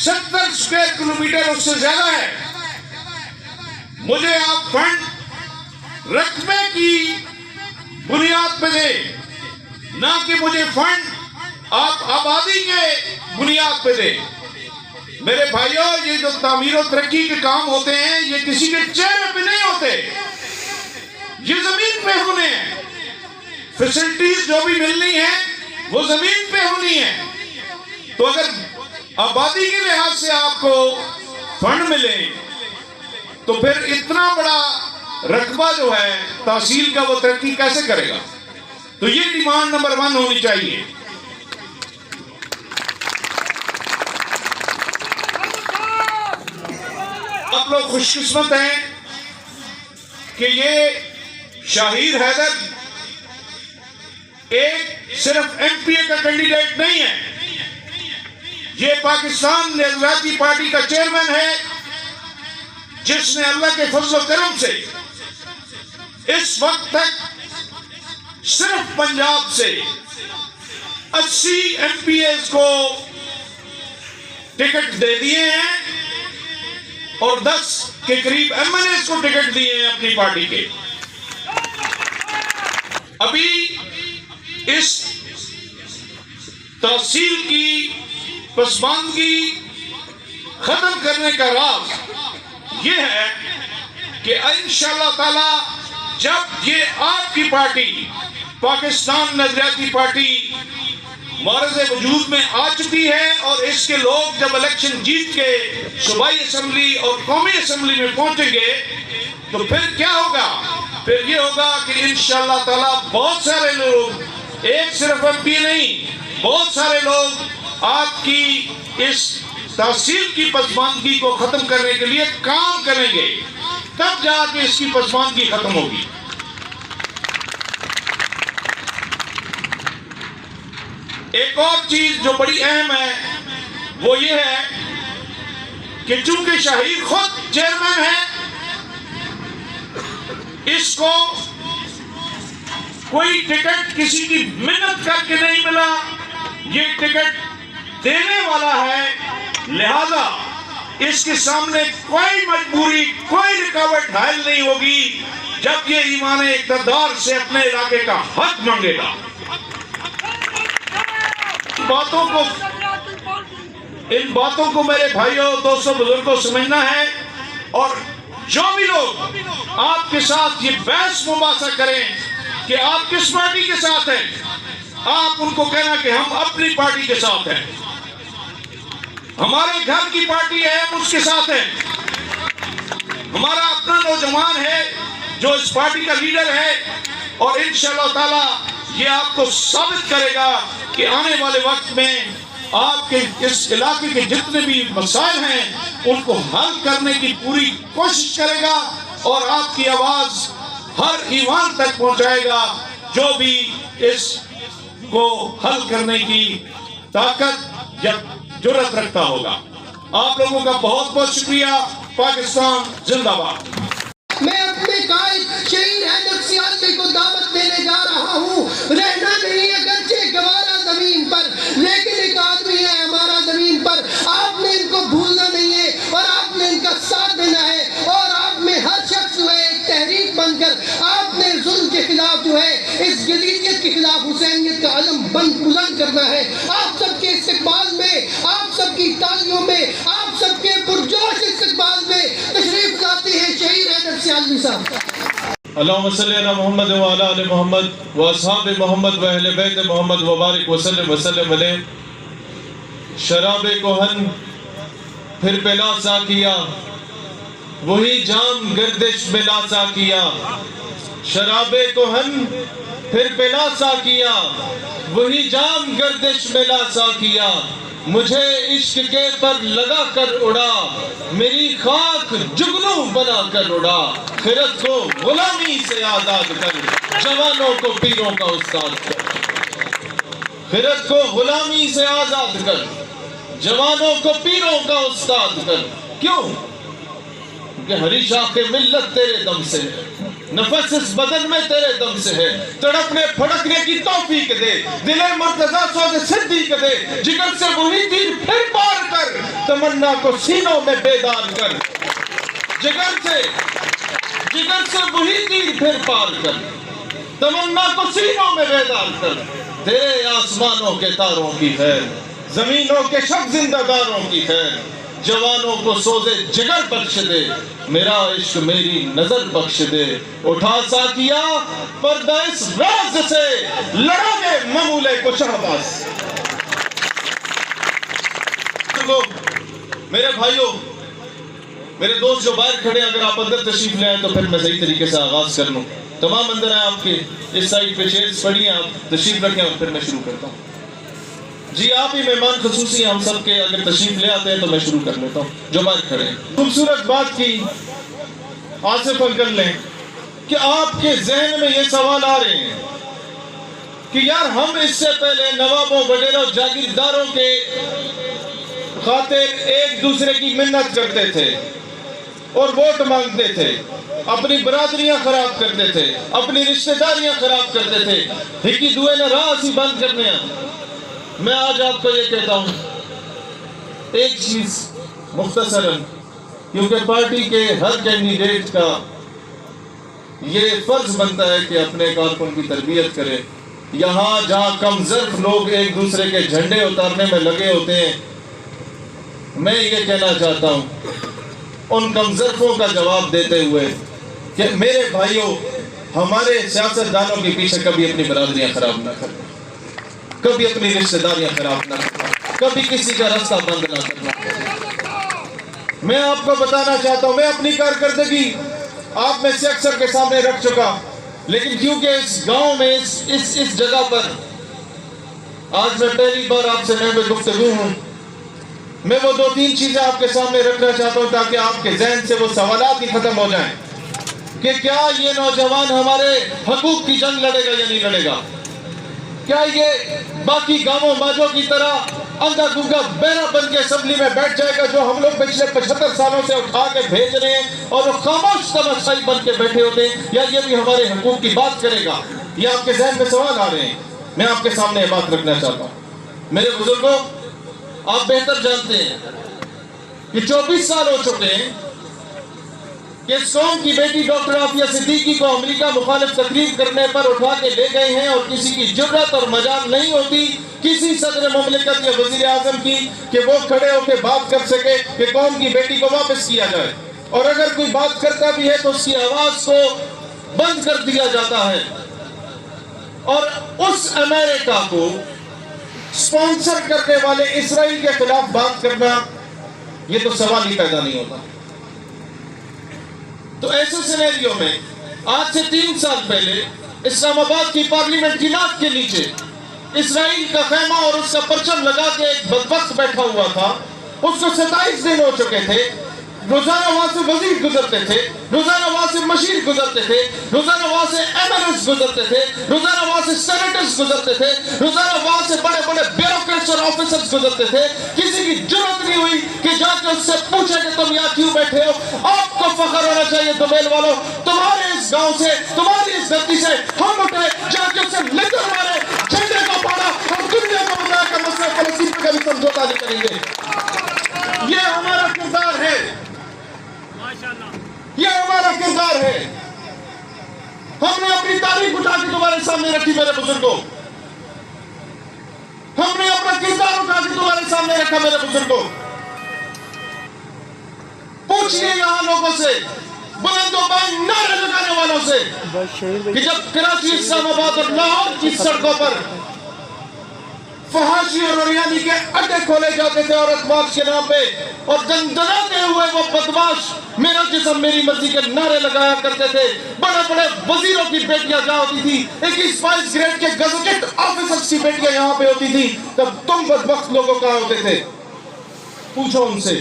70 اسکوائر کلومیٹر اس سے زیادہ ہے۔ مجھے آپ فنڈ رقبے کی بنیاد پہ دیں، نہ کہ مجھے فنڈ آپ آبادی کے بنیاد پہ دیں۔ میرے بھائیوں، یہ جو تعمیر و ترقی کے کام ہوتے ہیں یہ کسی کے چہرے پہ نہیں ہوتے، یہ زمین پہ ہونے ہیں۔ فیسلٹیز جو بھی ملنی ہیں وہ زمین پہ ہونی ہے۔ تو اگر آبادی کے لحاظ سے آپ کو فنڈ ملے تو پھر اتنا بڑا رقبہ جو ہے تحصیل کا وہ ترقی کیسے کرے گا؟ تو یہ ڈیمانڈ نمبر 1 ہونی چاہیے۔ آپ لوگ خوش قسمت ہیں کہ یہ شاہیر حیدر ایک صرف ایم پی اے کا کینڈیڈیٹ نہیں ہے، یہ پاکستان نظریاتی پارٹی کا چیئرمین ہے جس نے اللہ کے فضل و کرم سے اس وقت تک صرف پنجاب سے 80 ایم پی ایز کو ٹکٹ دے دیے ہیں اور 10 کے قریب ایم ایل ایز کو ٹکٹ دیے ہیں اپنی پارٹی کے۔ ابھی اس تحصیل کی پسماندگی ختم کرنے کا راز یہ ہے کہ انشاءاللہ تعالی جب یہ آپ کی پارٹی پاکستان نظریاتی پارٹی معرض وجود میں آ چکی ہے اور اس کے لوگ جب الیکشن جیت کے صوبائی اسمبلی اور قومی اسمبلی میں پہنچیں گے تو پھر کیا ہوگا؟ پھر یہ ہوگا کہ انشاءاللہ تعالی بہت سارے لوگ، ایک صرف ایم پی نہیں، بہت سارے لوگ آپ کی اس تحصیل کی پسماندگی کو ختم کرنے کے لیے کام کریں گے، تب جا کے اس کی پسماندگی ختم ہوگی۔ ایک اور چیز جو بڑی اہم ہے وہ یہ ہے کہ چونکہ شہید خود چیئرمین ہے، اس کو کوئی ٹکٹ کسی کی منت کر کے نہیں ملا، یہ ٹکٹ دینے والا ہے، لہذا اس کے سامنے کوئی مجبوری، کوئی رکاوٹ حائل نہیں ہوگی جب یہ ایوان اقتدار سے اپنے علاقے کا حق مانگے گا۔ ان باتوں کو میرے بھائیوں، دوستوں، بزرگوں سمجھنا ہے، اور جو بھی لوگ آپ کے ساتھ یہ بحث مباحثہ کریں کہ آپ کس پارٹی کے ساتھ ہیں، آپ ان کو کہنا کہ ہم اپنی پارٹی کے ساتھ ہیں، ہمارے گھر کی پارٹی ہے، ہم اس کے ساتھ ہیں، ہمارا اپنا نوجوان ہے جو اس پارٹی کا لیڈر ہے، اور انشاءاللہ تعالی یہ آپ کو ثابت کرے گا کہ آنے والے وقت میں آپ کے اس علاقے کے جتنے بھی مسائل ہیں ان کو حل کرنے کی پوری کوشش کرے گا، اور آپ کی آواز ہر ایوان تک پہنچائے گا جو بھی اس کو حل کرنے کی طاقت یا جرأت رکھتا ہوگا۔ آپ لوگوں کا بہت بہت شکریہ۔ پاکستان زندہ باد۔ میں اپنے قائد شہید حیدر سیالوی کو دعوت دینے جا رہا ہوں، رہنا نہیں اگرچہ گوارا زمین پر، لیکن ایک آدمی ہے ہمارا زمین پر، آپ نے ان کو بھولنا نہیں ہے اور آپ نے ان کا ساتھ دینا ہے، اور آپ میں ہر شخص جو ہے ایک تحریک بن کر آپ نے ظلم کے خلاف جو ہے اس جدیدیت کے خلاف حسینیت کا علم بلند کرنا ہے۔ آپ سب کے استقبال میں، آپ سب کی تالیوں میں، آپ سب کے پرجوش استقبال میں تشریف لاتے ہیں شہید حیدر سیالوی صاحب۔ اللہم صلی علی محمد وعلی آل محمد و اصحاب محمد و اہل بیت محمد وبارک وسلم علیہ۔ شراب کوہن پھر پلا سا کیا، وہی جام گردش میں لاسا کیا۔ شراب کوہن پھر پلا سا کیا، وہی جام گردش میں لاسا کیا۔ مجھے عشق کے پر لگا کر اڑا، میری خاک جگنوں بنا کر اڑا۔ خرد کو غلامی سے آزاد کر، جوانوں کو پیروں کا استاد کر۔ خرد کو غلامی سے آزاد کر، جوانوں کو پیروں کا استاد کر۔ کیوں؟ کہ ہری شاخ ملت تیرے دم سے ہے، نفس اس بدن میں تیرے دم سے ہے۔ تڑپنے پھڑکنے کی توفیق دے، دل مرتضیٰ سوز صدیق دے۔ جگر سے وہی تیر پھر پار کر، تمنا کو سینوں میں بیدار کر۔ جگر سے وہی تیر پھر پار کر، تمنا کو سینوں میں بیدار کر۔ تیرے آسمانوں کے تاروں کی خیر، زمینوں کے شب زندہ داروں کی خیر۔ جوانوں کو سوزے جگر بخش دے، میرا عشق میری نظر بخش دے۔ اٹھا سا کیا پردہ اس راز سے، لڑا دے ممولے کو شہباز۔ میرے بھائیوں، میرے دوست جو باہر کھڑے ہیں، اگر آپ اندر تشریف لے آئیں تو پھر میں صحیح طریقے سے آغاز کر لوں۔ تمام اندر ہیں آپ کے، اس سائٹ پہ چیئرز پڑی ہیں، آپ تشریف رکھیں اور پھر میں شروع کرتا ہوں۔ جی آپ ہی مہمان خصوصی ہیں ہم سب کے، اگر تشریف لے آتے ہیں تو میں شروع کر لیتا ہوں جو باہر کھڑے ہیں۔ خوبصورت بات کی آصف انکل نے کہ آپ کے ذہن میں یہ سوال آ رہے ہیں کہ یار ہم اس سے پہلے نوابوں، وڈیروں، جاگیرداروں کے خاطر ایک دوسرے کی منت کرتے تھے اور ووٹ مانگتے تھے، اپنی برادریاں خراب کرتے تھے، اپنی رشتہ داریاں خراب کرتے تھے، ہکی دوئے نے راہ سی بند کرنے ہیں۔ میں آج آپ کو یہ کہتا ہوں ایک چیز مختصراً، کیونکہ پارٹی کے ہر کینڈیڈیٹ کا یہ فرض بنتا ہے کہ اپنے کارکن کی تربیت کرے۔ یہاں جہاں کم ظرف لوگ ایک دوسرے کے جھنڈے اتارنے میں لگے ہوتے ہیں، میں یہ کہنا چاہتا ہوں ان کم ظرفوں کا جواب دیتے ہوئے کہ میرے بھائیوں، ہمارے سیاستدانوں کے پیچھے کبھی اپنی برادریاں خراب نہ کرنا، کبھی اپنی رشتہ داریاں خراب نہ کرنا، کبھی کسی کا راستہ بند نہ کرنا۔ میں آپ کو بتانا چاہتا ہوں، میں اپنی کارکردگی آپ میں سے اکثر کے سامنے رکھ چکا، لیکن کیونکہ اس گاؤں میں اس جگہ پر آج میں پہلی بار آپ سے میں گفتگو ہوں، میں وہ دو تین چیزیں آپ کے سامنے رکھنا چاہتا ہوں تاکہ آپ کے ذہن سے وہ سوالات ہی ختم ہو جائیں کہ کیا یہ نوجوان ہمارے حقوق کی جنگ لڑے گا یا نہیں لڑے گا؟ کیا یہ باقی گاؤں ماجوں کی طرح اندھا گنگا بہرا بن کے اسمبلی میں بیٹھ جائے گا جو ہم لوگ پچھلے 75 سالوں سے اٹھا کے بھیج رہے ہیں اور وہ خاموش تماشائی بن کے بیٹھے ہوتے ہیں، یا یہ بھی ہمارے حقوق کی بات کرے گا؟ یہ آپ کے ذہن میں سوال آ رہے ہیں، میں آپ کے سامنے یہ بات رکھنا چاہتا ہوں۔ میرے بزرگوں، آپ بہتر جانتے ہیں کہ 24 سال ہو چکے ہیں کہ اس قوم کی بیٹی ڈاکٹر عافیہ صدیقی کو امریکہ مخالف تقریب کرنے پر اٹھا کے لے گئے ہیں، اور کسی کی جرات اور مجال نہیں ہوتی کسی صدر مملکت یا وزیر اعظم کی کہ وہ کھڑے ہو کے بات کر سکے کہ قوم کی بیٹی کو واپس کیا جائے، اور اگر کوئی بات کرتا بھی ہے تو اس کی آواز کو بند کر دیا جاتا ہے۔ اور اس امریکہ کو سپانسر کرنے والے اسرائیل کے خلاف بات کرنا، یہ تو سوال ہی پیدا نہیں ہوتا۔ تو ایسے سینیریو میں آج سے 3 سال پہلے اسلام آباد کی پارلیمنٹ کی ناک کے نیچے اسرائیل کا خیمہ اور اس کا پرچم لگا کے ایک بدبخت بیٹھا ہوا تھا، اس کو 27 دن ہو چکے تھے، روزانہ وہاں سے وزیر گزرتے تھے، روزانہ وہاں سے مشیر گزرتے تھے، روزانہ وہاں سے ایمرس گزرتے تھے، روزانہ وہاں سے سینیٹرز گزرتے تھے، روزانہ وہاں سے بڑے بڑے بیوروکریٹس اور آفیسرز گزرتے تھے۔ کسی کی جرات نہیں ہوئی کہ جا کے اس سے پوچھے کہ تم یہاں کیوں بیٹھے ہو۔ آپ کو فخر ہونا چاہیے دومیل والوں، تمہارے اس گاؤں سے، تمہاری اس دھرتی سے ہم اٹھے، جا کے اس سے لیڈر مارے، جھنڈے کو پاڑا، اور دنیا کو بتایا کہ مسئلہ فلسطین پہ کبھی سمجھوتا نہیں کریں گے۔ یہ ہمارا کردار ہے، یہ ہمارا کردار ہے۔ ہم نے اپنی تاریخ اٹھا کے تمہارے سامنے رکھی میرے بزرگوں، ہم نے اپنا کردار اٹھا کے تمہارے سامنے رکھا میرے بزرگوں۔ پوچھئے یہاں لوگوں سے، بلند و بلند نعرے لگانے والوں سے، کہ جب کراچی، اسلام آباد اور لاہور کی سڑکوں پر فحاشی اور روریانی کے اڈے کھولے جاتے تھے عورت مارچ کے نام پہ، اور دندناتے ہوئے وہ بدماش میرا جسم میری مرضی کے نعرے لگایا کرتے تھے، بڑے بڑے وزیروں کی بیٹیاں جہاں ہوتی تھی، 21-22 گریڈ کے گزٹڈ آفیسرز کی بیٹیاں یہاں پہ ہوتی تھی، تب تم بدبخت لوگوں کہاں ہوتے تھے؟ پوچھو ان سے۔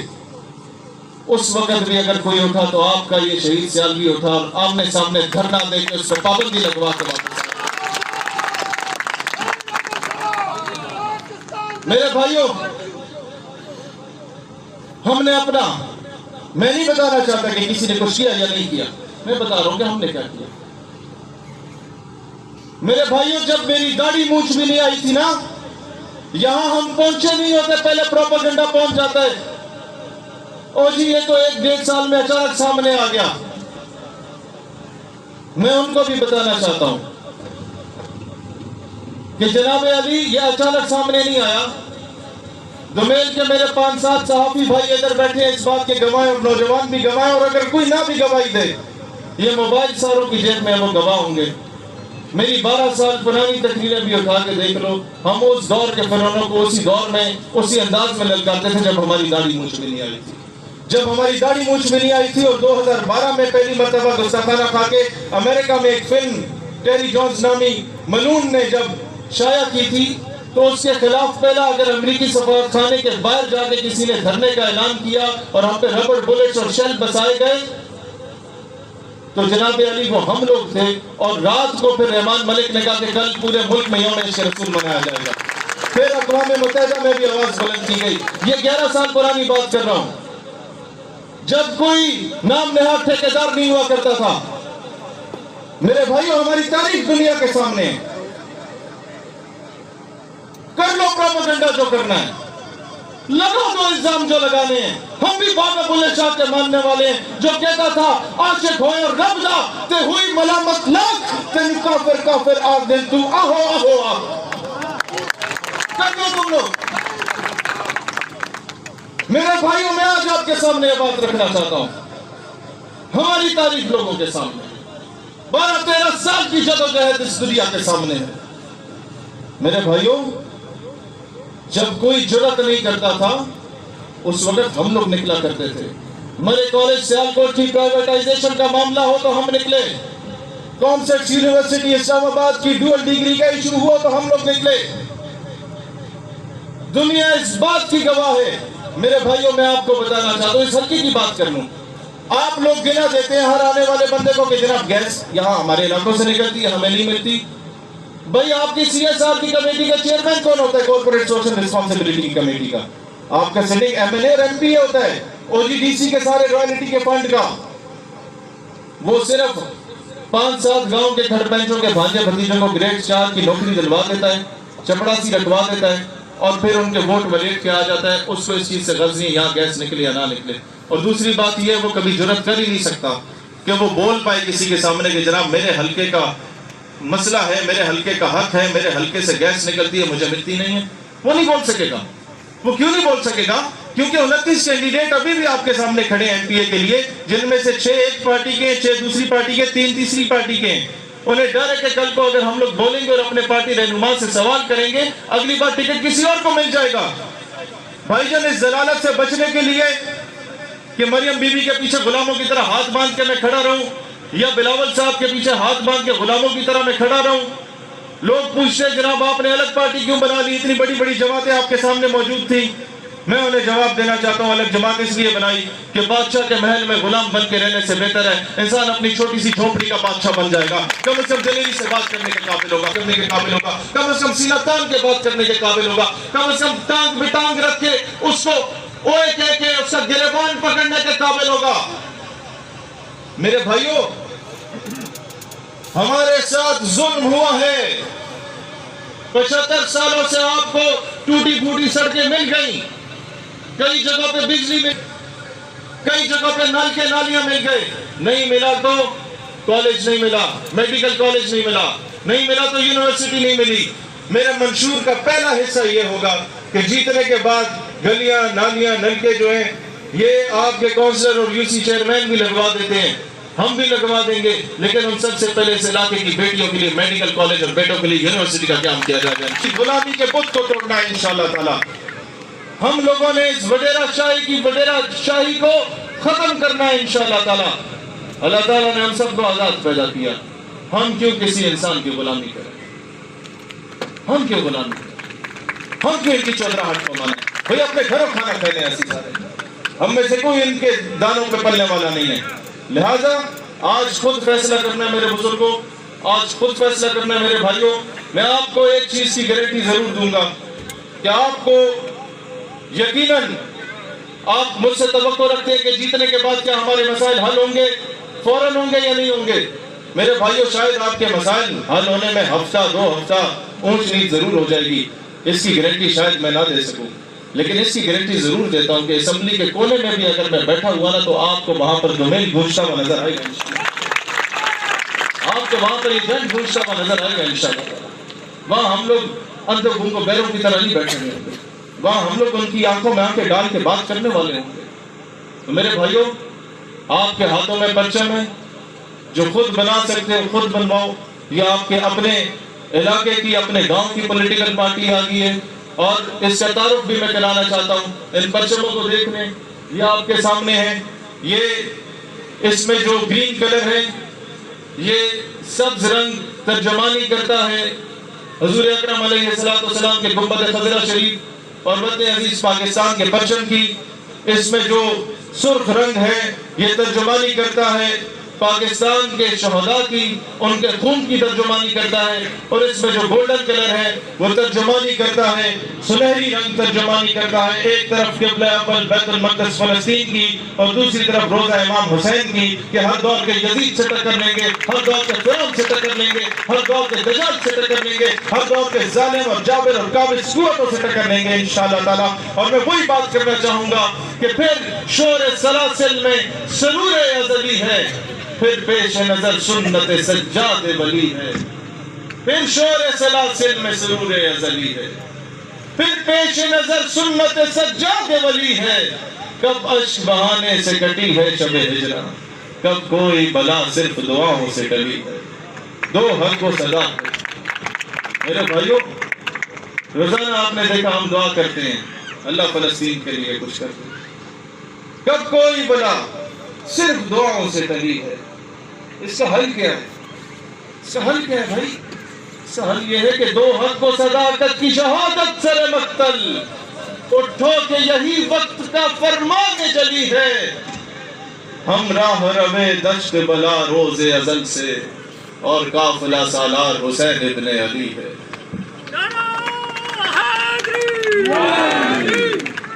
اس وقت بھی اگر کوئی اٹھا تو آپ کا یہ شہید سیالوی اٹھا اور آمنے سامنے دھرنا دے کے اس کو پابندی لگوا کے واپس۔ میرے بھائیوں، ہم نے اپنا، میں نہیں بتانا چاہتا کہ کسی نے کچھ کیا یا نہیں کیا، میں بتا رہا ہوں کہ ہم نے کیا کیا۔ میرے بھائیوں، جب میری داڑھی مونچھ بھی نہیں آئی تھی نا، یہاں ہم پہنچے نہیں ہوتے، پہلے پروپیگنڈا پہنچ جاتا ہے، او جی یہ تو 1-1.5 سال میں اچانک سامنے آ گیا۔ میں ان کو بھی بتانا چاہتا ہوں کہ جناب علی یہ اچانک سامنے نہیں آیا۔ دومیل کے میرے 5-7 صحافی بھائی ادھر بیٹھے ہیں، اس بات کے گواہ اور نوجوان بھی گواہ، اور اگر کوئی نہ بھی گواہی دے، یہ موبائل ساروں کی جیب میں وہ گواہ ہوں گے۔ میری 12 سال پرانی تقریریں بھی اٹھا کے دیکھ لو، ہم اس دور کے فرعونوں کو اسی دور میں، اسی انداز میں للکارتے تھے جب ہماری داڑھی مونچھ بھی نہیں آئی تھی۔ جب ہماری داڑھی مونچھ بھی نہیں آئی تھی اور 2012 میں پہلی مرتبہ گستاخانہ کھا کے امریکہ میں ایک فلم ٹیری جونز نامی ملون نے جب شائع کی تھی، تو اس کے خلاف پہلا اگر امریکی سفارت خانے کے باہر جا کے کسی نے دھرنے کا اعلان کیا اور ہم پہ ربڑ بلٹس اور شیل بسائے گئے، تو جناب علی وہ ہم لوگ تھے۔ اور رات کو پھر رحمان ملک نے کہا کہ کل پورے ملک میں یوم عشق رسول منایا جائے گا۔ پھر اقوام متحدہ میں بھی آواز بلند کی گئی۔ یہ 11 سال پرانی بات کر رہا ہوں، جب کوئی نام نہاد ٹھیکیدار نہیں ہوا کرتا تھا۔ میرے بھائیوں، ہماری تاریخ دنیا کے سامنے ہے، کر لو پروپیگنڈا جو کرنا ہے، لگا دو الزام جو لگانے ہیں۔ ہم بھی بابا بلے شاہ کے ماننے والے ہیں جو کہتا تھا عاشق ہوئے اور رب دا تے ہوئی ملامت لاکھ تین کافر کافر آگ دل تو آہو آہو آہو۔ کر لو تم لوگ۔ میرے بھائیوں، میں آج آپ کے سامنے یہ بات رکھنا چاہتا ہوں، ہماری تاریخ لوگوں کے سامنے 12-13 سال کی جدوجہد اس دنیا کے سامنے ہے۔ میرے بھائیوں، جب کوئی جرات نہیں کرتا تھا اس وقت ہم لوگ نکلا کرتے تھے۔ میرے کالج سیالکوٹ کی پرائیویٹائزیشن کا معاملہ ہو تو ہم نکلے، کانسیپٹس یونیورسٹی اسلام آباد کی ڈوئل ڈگری کا ایشو ہوا تو ہم لوگ نکلے۔ دنیا اس بات کی گواہ ہے۔ میرے بھائیوں، میں آپ کو بتانا چاہتا ہوں، اس ہلکی کی بات کر لوں، آپ لوگ گنا دیتے ہیں ہر آنے والے بندے کو کہ جناب گیس یہاں ہمارے علاقوں سے نکلتی ہے، ہمیں نہیں ملتی۔ بھائی آپ کی سی ایس آر کی کمیٹی کا چیئرمین کون ہوتا ہے؟ کارپوریٹ سوشل ریسپانسبلٹی کی کمیٹی کا آپ کا سٹنگ ایم ایل اے اور ایم پی اے ہوتا ہے، او جی ڈی سی کے سارے رائلٹی کے فنڈ کا، وہ صرف 5-7 گاؤں کے تھرڈ بینچوں کے بھانجے بھتیجوں کو گریڈ 4 کی نوکری دلوا دیتا ہے، چپڑاسی رکھوا دیتا ہے، اور پھر ان کے ووٹ ولیٹ کے آ جاتا ہے، اس کو اس چیز سے غرض نہیں یہاں گیس نکلے یا نہ نکلے۔ اور دوسری بات یہ ہے وہ کبھی جرات کر ہی نہیں سکتا کہ وہ بول پائے کسی کے سامنے کہ جناب میرے حلقے کا مسئلہ ہے، میرے حلقے کا حق ہے، میرے حلقے سے گیس نکلتی ہے، مجھے ملتی نہیں ہے۔ وہ نہیں بول سکے گا۔ وہ کیوں نہیں بول سکے گا؟ کیونکہ 29 کینڈیڈیٹ ابھی بھی آپ کے سامنے کھڑے ہیں ایم پی اے کے لیے، جن میں سے 6 ایک پارٹی کے ہیں، 6 دوسری پارٹی کے، 3 تیسری پارٹی کے ہیں۔ انہیں ڈر ہے کہ کل کو اگر ہم لوگ بولیں گے اور اپنے پارٹی رہنما سے سوال کریں گے، اگلی بار ٹکٹ کسی اور کو مل جائے گا۔ بھائی جان، اس ضلالت سے بچنے کے لیے کہ مریم بی بی کے پیچھے غلاموں کی طرح ہاتھ باندھ کے میں کھڑا رہوں، یا بلاول صاحب کے پیچھے ہاتھ باندھ کے غلاموں کی طرح میں کھڑا رہوں۔ لوگ پوچھتے ہیں جناب آپ نے الگ پارٹی کیوں بنا لی؟ اتنی بڑی بڑی جماعتیں آپ کے سامنے موجود تھیں۔ میں انہیں جواب دینا چاہتا ہوں، الگ جماعت اس لیے بنائی کہ بادشاہ کے محل میں غلام بن کے رہنے سے بہتر ہے انسان اپنی چھوٹی سی جھونپڑی کا بادشاہ بن جائے گا۔ کم از کم دلیری سے بات کرنے کے قابل ہوگا، کرنے کے قابل ہوگا، کم از کم سینہ تان کے بات کرنے کے قابل ہوگا، کم از کم ٹانگ بے ٹانگ رکھ کے اس کو اوے کہہ کے اس کا گریبان پکڑنے کے قابل ہوگا۔ میرے بھائیوں، ہمارے ساتھ ظلم ہوا ہے۔ 75 سالوں سے آپ کو ٹوٹی پھوٹی سڑکیں مل گئیں، کئی جگہ پہ بجلی مل، کئی جگہ پہ نل کے نالیاں مل گئے۔ نہیں ملا تو کالج نہیں ملا، میڈیکل کالج نہیں ملا، نہیں ملا تو یونیورسٹی نہیں ملی۔ میرے منشور کا پہلا حصہ یہ ہوگا کہ جیتنے کے بعد گلیاں نالیاں نلکے جو ہیں یہ آپ کے کونسلر اور یو سی چیئرمین بھی لگوا دیتے ہیں، ہم بھی لگوا دیں گے، لیکن ان سب سے پہلے اس علاقے کی بیٹیوں کے لیے میڈیکل کالج اور بیٹوں کے لیے یونیورسٹی کا قیام کیا جائے گا۔ غلامی کے بت کو توڑنا ہے انشاءاللہ تعالی۔ ہم لوگوں نے اس وڈیرہ شاہی کی وڈیرہ شاہی کو ختم کرنا ہے انشاءاللہ تعالی۔ اللہ تعالیٰ نے ہم سب کو آزاد پیدا کیا، ہم کیوں کسی انسان کی غلامی کریں؟ ہم کیوں غلامی کریں؟ ہم کیوں ان کی چودراہٹ کو مانیں؟ بھئی اپنے گھروں کھانا کھائے ہیں ایسی سارے، ہم میں سے کوئی ان کے دانوں پہ پلنے والا نہیں ہے۔ لہٰذا آج خود فیصلہ کرنا ہے میرے بزرگوں، آج خود فیصلہ کرنا ہے میرے بھائیوں۔ میں آپ کو ایک چیز کی گارنٹی ضرور دوں گا کہ آپ کو یقیناً آپ مجھ سے توقع رکھتے ہیں کہ جیتنے کے بعد کیا ہمارے مسائل حل ہوں گے، فوراً ہوں گے یا نہیں ہوں گے؟ میرے بھائیوں، شاید آپ کے مسائل حل ہونے میں ہفتہ 2 ہفتہ اونچ نیچ ضرور ہو جائے گی، اس کی گارنٹی شاید میں نہ دے سکوں، لیکن اس کی گارنٹی ضرور دیتا ہوں کہ اسمبلی کے کونے میں بھی اگر میں بیٹھا ہوا نا تو آپ کو وہاں پر دومیل گونجتا ہوا نظر آئے گا، آپ کو وہاں پر ایک جنگ گونجتا ہوا نظر آئے گا انشاءاللہ۔ وہاں ہم لوگ اندھوں گھوم کو بیروں کی طرح نہیں بیٹھیں گے، وہاں ہم لوگ ان کی آنکھوں میں آنکھیں ڈال کے بات کرنے والے ہوں گے۔ تو میرے بھائیوں، آپ کے ہاتھوں میں پرچم ہے، جو خود بنا سکتے ہو خود بنواؤ، یا آپ کے اپنے علاقے کی اپنے گاؤں کی پولیٹیکل پارٹی آ گئی ہے، اور اس کا تعارف بھی میں کرانا چاہتا ہوں۔ ان پرچموں کو دیکھنے یہ آپ کے سامنے ہے، یہ اس میں جو گرین کلر ہے یہ سبز رنگ ترجمانی کرتا ہے حضور اکرم علیہ السلام کے گنبد خضرہ شریف اور وطن عزیز پاکستان کے پرچم کی۔ اس میں جو سرخ رنگ ہے یہ ترجمانی کرتا ہے پاکستان کے شہداء کی، ان کے خون کی ترجمانی کرتا ہے، اور اس میں جو گولڈن کلر ہے وہ ترجمانی کرتا ہے، سنہری رنگ ترجمانی کرتا ہے ایک طرف قبلہ اول بیت المقدس فلسطین کی اور دوسری طرف روضہ امام حسین کی، کہ ہر دور کے یزید سے ٹکر لیں گے، ہر دور کے فرعون سے ٹکر لیں گے، ہر دور کے دجال سے ٹکر لیں گے، ہر دور کے ظالم اور جابر اور قابض قوتوں سے ٹکر لیں گے انشاءاللہ تعالی۔ اور میں وہی بات کرنا چاہوں گا کہ پھر شور سلاسل میں سرور ازلی ہے، پھر پیش نظر سنت سجاد ولی ہے، پھر شور سلاسل میں سرور ازلی ہے، پھر پیش نظر سنت سجاد ولی ہے۔ کب اشک بہانے سے کٹی ہے شب ہجران، کب کوئی بلا صرف دعاؤں سے ٹلی ہے، دو حق و صدا ہے۔ میرے بھائیوں، روزانہ آپ نے دیکھا ہم دعا کرتے ہیں اللہ فلسطین کے لیے کچھ کر دے، کب کوئی بلا صرف دعاؤں سے ٹلی ہے۔ اس کا حل کیا ہے؟ اس کا حل کیا ہے بھائی؟ اس کا حل یہ ہے کہ دو حق و صداقت کی شہادت سر مقتل، اٹھو کہ یہی وقت کا فرمان جلی ہے۔ ہم راہ روے دشت بلا روز ازل سے، اور قافلہ سالار حسین ابن علی ہے۔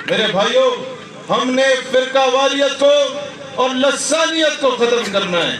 میرے بھائیوں، ہم نے فرقہ واریت کو اور لسانیت کو ختم کرنا ہے۔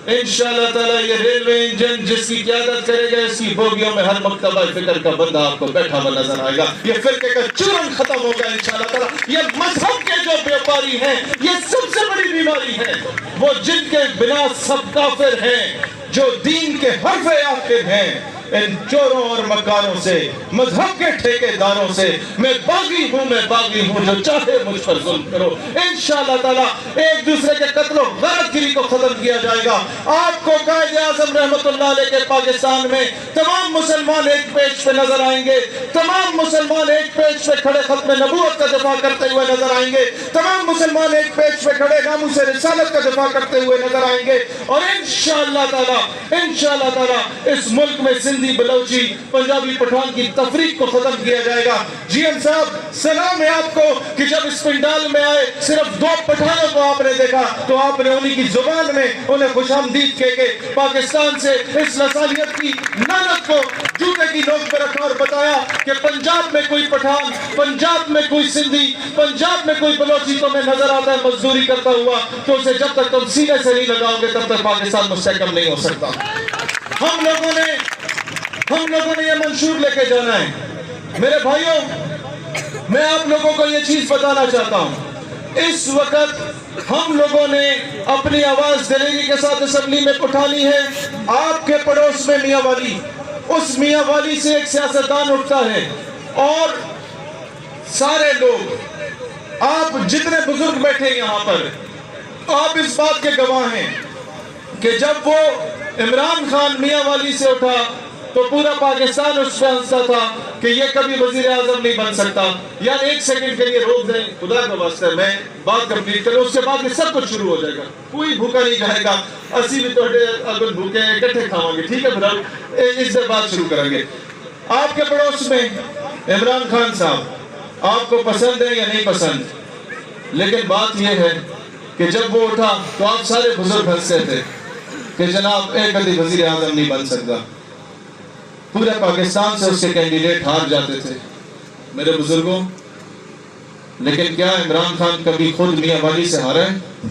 انشاءاللہ تعالیٰ یہ ریلوے انجن جس کی قیادت کرے گا، اس کی بوگیوں میں ہر مکتبہ فکر کا بندہ آپ کو بیٹھا ہوا نظر آئے گا۔ یہ فرقے کا چورن ختم ہوگا انشاءاللہ تعالیٰ۔ یہ مذہب کے جو بیوپاری ہیں، یہ سب سے بڑی بیماری ہے، وہ جن کے بنا سب کافر ہیں، جو دین کے حرف آخر ہیں۔ ان چوروں اور مکاروں سے، مذہب کے ٹھیکے داروں سے میں باغی ہوں، جو چاہے مجھ پر ظلم کرو۔ انشاءاللہ تعالیٰ ایک دوسرے کے قتل و غارت گری کو ختم کیا جائے گا۔ آپ کو قائد اعظم رحمت اللہ علیہ کے پاکستان میں تمام مسلمان ایک پیج پہ نظر آئیں گے، تمام مسلمان ایک پیج پہ کھڑے ختم نبوت کا دفاع کرتے ہوئے نظر آئیں گے، تمام مسلمان ایک پیج پہ کھڑے ناموس رسالت کا دفاع کرتے ہوئے نظر آئیں گے، اور انشاءاللہ تعالیٰ اس ملک میں سندھی، بلوچی، پنجابی، پٹھان کی تفریق کو ختم کیا جائے گا۔ جی ایم صاحب، سلام ہے آپ کو کہ جب اس پنڈال میں آئے صرف 2 پٹھانوں کو آپ نے دیکھا تو آپ نے انہی کی زبان میں انہیں خوش آمدید کہہ کے پاکستان سے اس لسانیت کی لعنت کو جوتے کی نوک پر رکھا اور بتایا کہ پنجاب میں کوئی پٹھان، پنجاب میں کوئی سندھی، پنجاب میں کوئی بلوچی تمہیں نظر آتا ہے مزدوری کرتا ہوا، تو اسے جب تک تم سینے سے نہیں لگاؤ گے تب تک پاکستان مستحکم نہیں ہو سکتا۔ ہم لوگوں نے یہ منشور لے کے جانا ہے۔ میرے بھائیوں، میں آپ لوگوں کو یہ چیز بتانا چاہتا ہوں، اس وقت ہم لوگوں نے اپنی آواز دلیری کے ساتھ اسمبلی میں اٹھانی ہے۔ آپ کے پڑوس میں میاں والی، اس میاں والی سے ایک سیاستدان اٹھتا ہے، اور سارے لوگ، آپ جتنے بزرگ بیٹھے یہاں پر، آپ اس بات کے گواہ ہیں کہ جب وہ عمران خان میاں والی سے اٹھا تو پورا پاکستان اس پہ ہنستا تھا کہ یہ کبھی وزیر اعظم نہیں بن سکتا۔ یار ایک سیکنڈ کے لیے روک دیں، خدا کا واسطہ میں بات کمپلیٹ کروں، اس کے بعد یہ سب کچھ شروع ہو جائے گا، کوئی بھوکا نہیں جائے گا، اسی بھی توڑے اگر بھوکے ہیں اکٹھے کھاؤں گے، ٹھیک ہے برادر؟ اس سے بات شروع کریں گے۔ آپ کے پڑوس میں عمران خان صاحب، آپ کو پسند ہے یا نہیں پسند، لیکن بات یہ ہے کہ جب وہ اٹھا تو آپ سارے بزرگ ہنستے تھے کہ جناب ایک کبھی وزیر اعظم نہیں بن سکتا، پورے پاکستان سے اس کے کینڈیڈیٹ ہار جاتے تھے۔ میرے بزرگوں، لیکن کیا عمران خان کبھی خود میاں والی سے ہارا ہے؟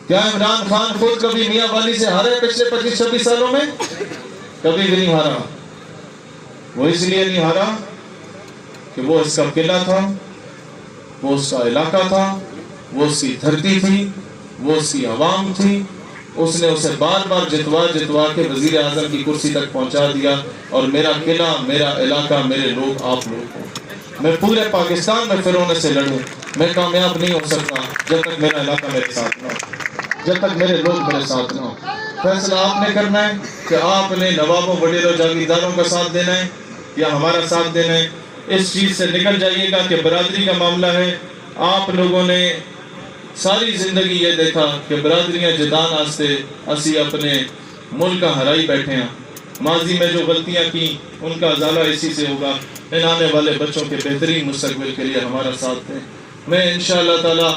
کیا عمران خان خود کبھی میاں والی سے ہارا ہے پچھلے 25-26 سالوں میں؟ کبھی بھی نہیں ہارا۔ وہ اس لیے نہیں ہارا کہ وہ اس کا قلعہ تھا، وہ اس کا علاقہ تھا، وہ اس کی دھرتی تھی، وہ اس کی عوام تھی۔ اس نے اسے بار بار جتوا کے وزیر اعظم کی کرسی تک پہنچا دیا، اور میرا قلعہ، میرا علاقہ، میرے لوگ آپ لوگ ہیں۔ میں پورے پاکستان میں فرعون سے لڑوں، میں کامیاب نہیں ہو سکتا جب تک میرا علاقہ میرے ساتھ نہ ہو، جب تک میرے لوگ میرے ساتھ نہ ہو۔ فیصلہ آپ نے کرنا ہے کہ آپ نے نوابوں، وڈیروں، جاگیرداروں کا ساتھ دینا ہے یا ہمارا ساتھ دینا ہے۔ اس چیز سے نکل جائیے گا کہ برادری کا معاملہ ہے۔ آپ لوگوں نے ساری زندگی یہ دیکھا کہ برادریاں جدان آستے اسی اپنے ملک کا ہرائی بیٹھے ہیں۔ ماضی میں جو غلطیاں کی ان کا ازالہ اسی سے ہوگا۔ ان آنے والے بچوں کے بہترین مستقبل کے لیے ہمارا ساتھ دیں۔ میں انشاءاللہ تعالی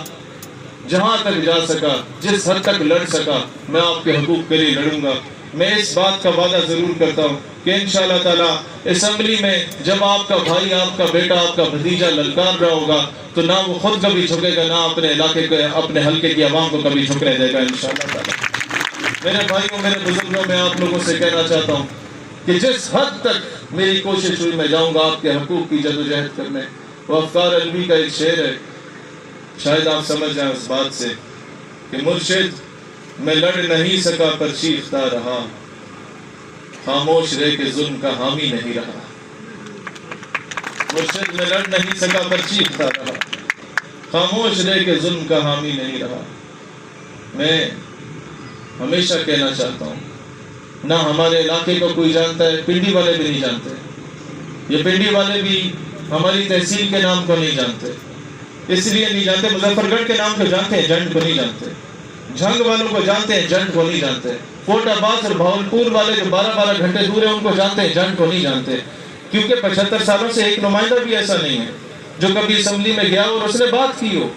جہاں تک جا سکا، جس حد تک لڑ سکا، میں آپ کے حقوق کے لیے لڑوں گا۔ میں اس بات کا وعدہ ضرور کرتا ہوں کہ انشاءاللہ تعالیٰ اسمبلی میں جب آپ کا بھائی، آپ کا بیٹا، آپ کا بھتیجا للکار رہا ہوگا تو نہ وہ خود کبھی جھکے گا، نہ اپنے علاقے کو، اپنے حلقے کی عوام کو کبھی جھکنے دے گا انشاءاللہ تعالیٰ۔ میرے بھائیوں، میرے بزرگوں، میں آپ لوگوں سے کہنا چاہتا ہوں کہ جس حد تک میری کوشش ہوئی میں جاؤں گا آپ کے حقوق کی جدوجہد کرنے۔ وہ افکار علوی کا ایک شعر ہے، شاید آپ سمجھ جائیں اس بات سے کہ مرشد میں لڑ نہیں سکا پر چیختا رہا، خاموش رہ کے ظلم کا حامی نہیں رہا۔ مرشد میں لڑ نہیں سکا پر چیختا رہا، خاموش رہ کے ظلم کا حامی نہیں رہا۔ میں ہمیشہ کہنا چاہتا ہوں، نہ ہمارے علاقے کو کوئی جانتا ہے، پنڈی والے بھی نہیں جانتے، یہ پنڈی والے بھی ہماری تحصیل کے نام کو نہیں جانتے، اس لیے نہیں جانتے، مظفر گڑھ کے نام کو جانتے ہیں، جنڈ کو نہیں جانتے، جھنگ والوں کو جانتے ہیں، جنڈ کو نہیں جانتے، کوٹ آباد اور بھاولپور والے جو 12-12 گھنٹے دور ہیں ان کو جانتے ہیں، جنڈ کو نہیں جانتے، کیونکہ 75 سالوں سے ایک نمائندہ بھی ایسا نہیں ہے جو کبھی اسمبلی میں گیا اور اس نے بات کی ہو۔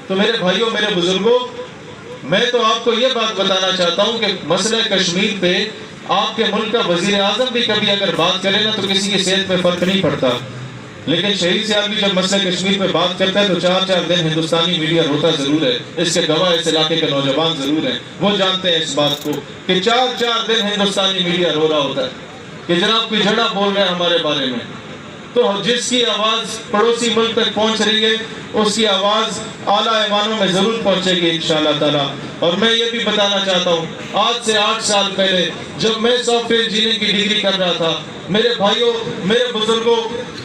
تو میرے بھائیوں، میرے بزرگوں، میں تو آپ کو یہ بات بتانا چاہتا ہوں کہ مسئلہ کشمیر پہ آپ کے ملک کا وزیر اعظم بھی کبھی اگر بات کرے نا تو کسی کی صحت پہ فرق نہیں پڑتا، لیکن شہید صاحب بھی جب مسئلہ کشمیر پہ بات کرتا ہے تو 4 دن ہندوستانی میڈیا روتا ضرور ہے. اس کے گواہ اس علاقے کے نوجوان ضرور ہیں، وہ جانتے ہیں اس بات کو کہ 4 دن ہندوستانی میڈیا رو رہا ہوتا ہے کہ جناب کوئی جھڑا بول رہے ہیں ہمارے بارے میں. تو جس کی آواز پڑوسی ملک تک پہنچ رہی ہے اس کی آواز اعلیٰ ایوانوں میں ضرور پہنچے گی انشاءاللہ تعالیٰ. اور میں یہ بھی بتانا چاہتا ہوں، آج سے 8 سال پہلے جب میں سافٹ ویئر انجینئرنگ کی ڈگری کر رہا تھا، میرے بھائیوں، میرے بزرگوں،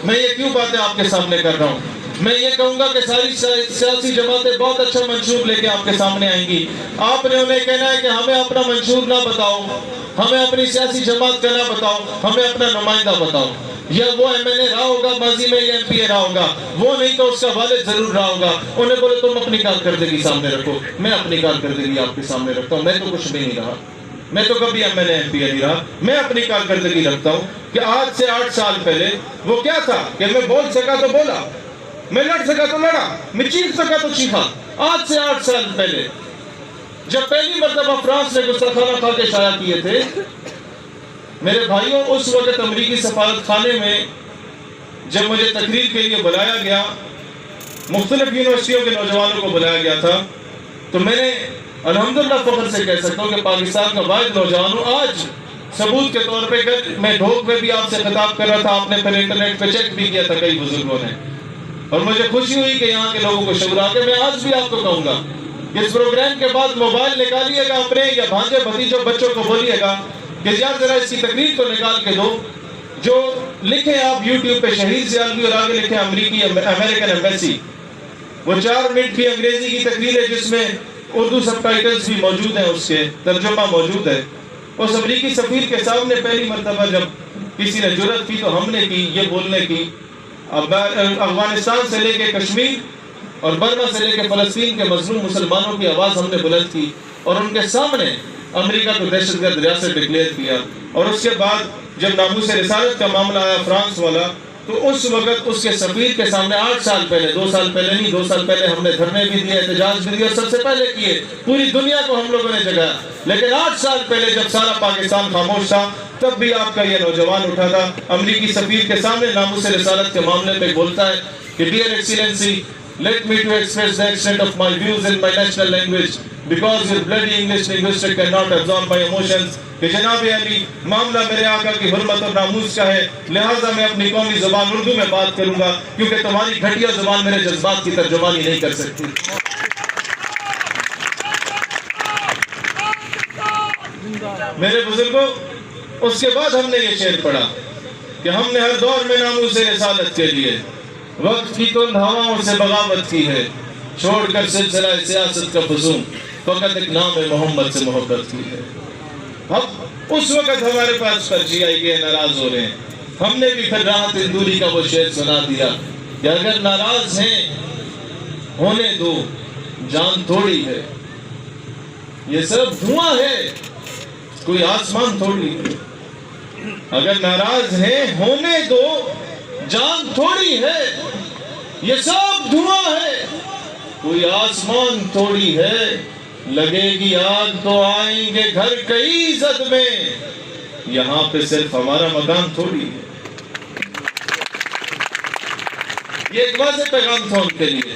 میں یہ کیوں باتیں آپ کے سامنے کر رہا ہوں؟ میں یہ کہوں گا کہ ساری سیاسی جماعتیں بہت اچھا منشور لے کے آپ کے سامنے آئیں گی. آپ نے انہیں کہنا ہے کہ ہمیں اپنا منشور نہ بتاؤ، ہمیں اپنی سیاسی جماعت کا نہ بتاؤ، ہمیں اپنا نمائندہ بتاؤ. یا وہ MLA رہا ہوگا ماضی میں یا MPA رہا ہوگا، وہ نہیں تو اس کا والد ضرور رہا ہوگا. انہیں بولے تم اپنی کارکردگی سامنے رکھو. میں اپنی کارکردگی آپ کے سامنے رکھتا ہوں. میں تو کچھ بھی نہیں رہا، میں تو کبھی MLA MPA نہیں رہا. میں اپنی کارکردگی رکھتا ہوں کہ آج سے 8 سال پہلے وہ کیا تھا کہ میں بول سکا تو بولا، میں لڑ سکا تو لڑا، میں چیخ سکا تو چیخا. آج سے 8 سال پہلے جب پہلی مرتبہ فرانس نے گستاخانہ کھا کے شائع کیے تھے، میرے بھائیوں، اس وقت امریکی سفارت خانے میں جب مجھے تقریر کے لیے بلایا گیا، مختلف یونیورسٹیوں کے نوجوانوں کو بلایا گیا تھا، تو میں نے الحمدللہ فخر سے کہہ سکتا ہوں کہ پاکستان کا واحد نوجوان ہوں. آج ثبوت کے طور پہ میں ڈھوک میں بھی آپ سے خطاب کر رہا تھا، آپ نے پھر انٹرنیٹ پہ چیک بھی کیا تھا کئی بزرگوں نے، اور مجھے خوشی ہوئی کہ یہاں کے لوگوں کو شعور آ کے. میں آج بھی آپ کو کہوں گا اس پروگرام کے بعد موبائل نکالیے گا اپنے یا بھانجے بھتیجوں بچوں کو بولیے گا کہ ذرا اس کی تقریر کو نکال کے دو، جو لکھیں آپ یوٹیوب پہ شہید سیالوی اور آگے لکھیں امریکن ایمبیسی. وہ 4 منٹ کی انگریزی کی تقریر ہے جس میں اردو سب ٹائٹلز بھی موجود ہیں، اس کے ترجمہ موجود ہے. اس امریکی سفیر کے سامنے پہلی مرتبہ جب کسی نے جرأت کی تو ہم نے کی یہ بولنے کی، افغانستان سے لے کے کشمیر اور برما سے لے کے فلسطین کے مظلوم مسلمانوں کی آواز ہم نے بلند کی اور ان کے سامنے امریکہ کو دہشت گرد ریاست ڈکلیئر کیا. اور اس کے بعد جب ناموس رسالت کا معاملہ آیا فرانس والا، تو اس وقت اس کے سفیر کے سامنے 8 سال پہلے، 2 سال پہلے نہیں، 2 سال پہلے ہم نے دھرنے بھی دیے، احتجاج بھی دیے، اور سب سے پہلے کیے، پوری دنیا کو ہم لوگوں نے جگایا. لیکن 8 سال پہلے جب سارا پاکستان خاموش تھا، تب بھی آپ کا یہ نوجوان اٹھا تھا امریکی سفیر کے سامنے ناموس رسالت کے معاملے پہ بولتا ہے کہ dear Excellency, let me to express the extent of my views in my national language because your bloody English linguistic cannot absorb my emotions. کہ جناب علی، معاملہ میرے آقا کی حرمت اور ناموس کا ہے، لہٰذا میں اپنی قومی زبان اردو میں بات کروں گا کیونکہ تمہاری گھٹیا زبان میرے جذبات کی ترجمانی نہیں کر سکتی. میرے بزرگوں، اس کے بعد ہم نے یہ شعر پڑھا کہ ہم نے ہر دور میں ناموس رسالت کے لیے وقت کی تند ہواؤں سے بغاوت کی ہے، چھوڑ کر سلسلہ سیاست کا فزون فقط ایک نام محمد سے محبت کی ہے. اب اس وقت ہمارے پاس پرچی آئی گئے، ناراض ہو رہے ہیں. ہم نے بھی پھر راحت اندوری کا وہ شعر سنا دیا کہ اگر ناراض ہیں ہونے دو، جان تھوڑی ہے، یہ صرف دھواں ہے، کوئی آسمان تھوڑی ہے. اگر ناراض ہیں ہونے دو، جان تھوڑی ہے، یہ سب دھواں ہے، کوئی آسمان تھوڑی ہے. لگے گی آگ تو آئیں گے گھر کئی زد میں، یہاں پہ صرف ہمارا مکان تھوڑی ہے. یہ ایک واضح پیغام تھا ان کے لیے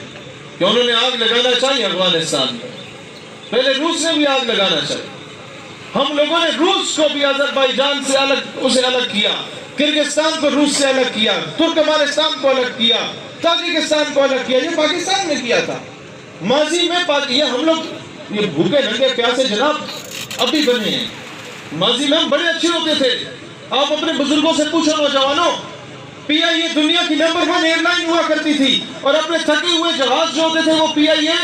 کہ انہوں نے آگ لگانا چاہیے افغانستان میں. پہلے روس نے بھی آگ لگانا چاہیے. ہم لوگوں نے روس کو بھی آذربائیجان سے الگ کیا، کرگستان کو روس سے الگ کیا، ترکمانستان کو الگ کیا، تاجکستان کو الگ کیا. یہ پاکستان نے کیا تھا ماضی میں. یہ ہم لوگ یہ بھوکے ننگے پیاسے جناب اب بھی بنے ہیں. ماضی میں ہم بڑے اچھے ہوتے تھے. آپ اپنے بزرگوں سے پوچھو نوجوانوں، PIA دنیا کی نمبر 1 ایئر لائن ہوا کرتی تھی، اور اپنے تھکے ہوئے جہاز جو ہوتے تھے وہ PIA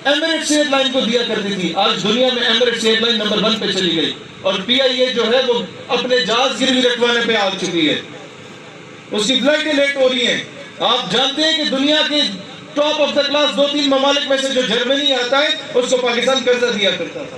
ایمریٹس ایئر لائن کو دیا کرتی تھی. آج دنیا میں ایمریٹس ایئر لائن نمبر 1 پہ چلی گئی، اور PIA جو ہے وہ اپنے جہاز گروی رکھوانے پہ آ چکی ہے. اس کی فلائٹیں لیٹ ہو رہی ہیں. آپ جانتے ہیں کہ دنیا کے ٹاپ آف دا کلاس 2-3 ممالک میں سے جو جرمنی آتا ہے اس کو پاکستان قرضہ دیا کرتا تھا.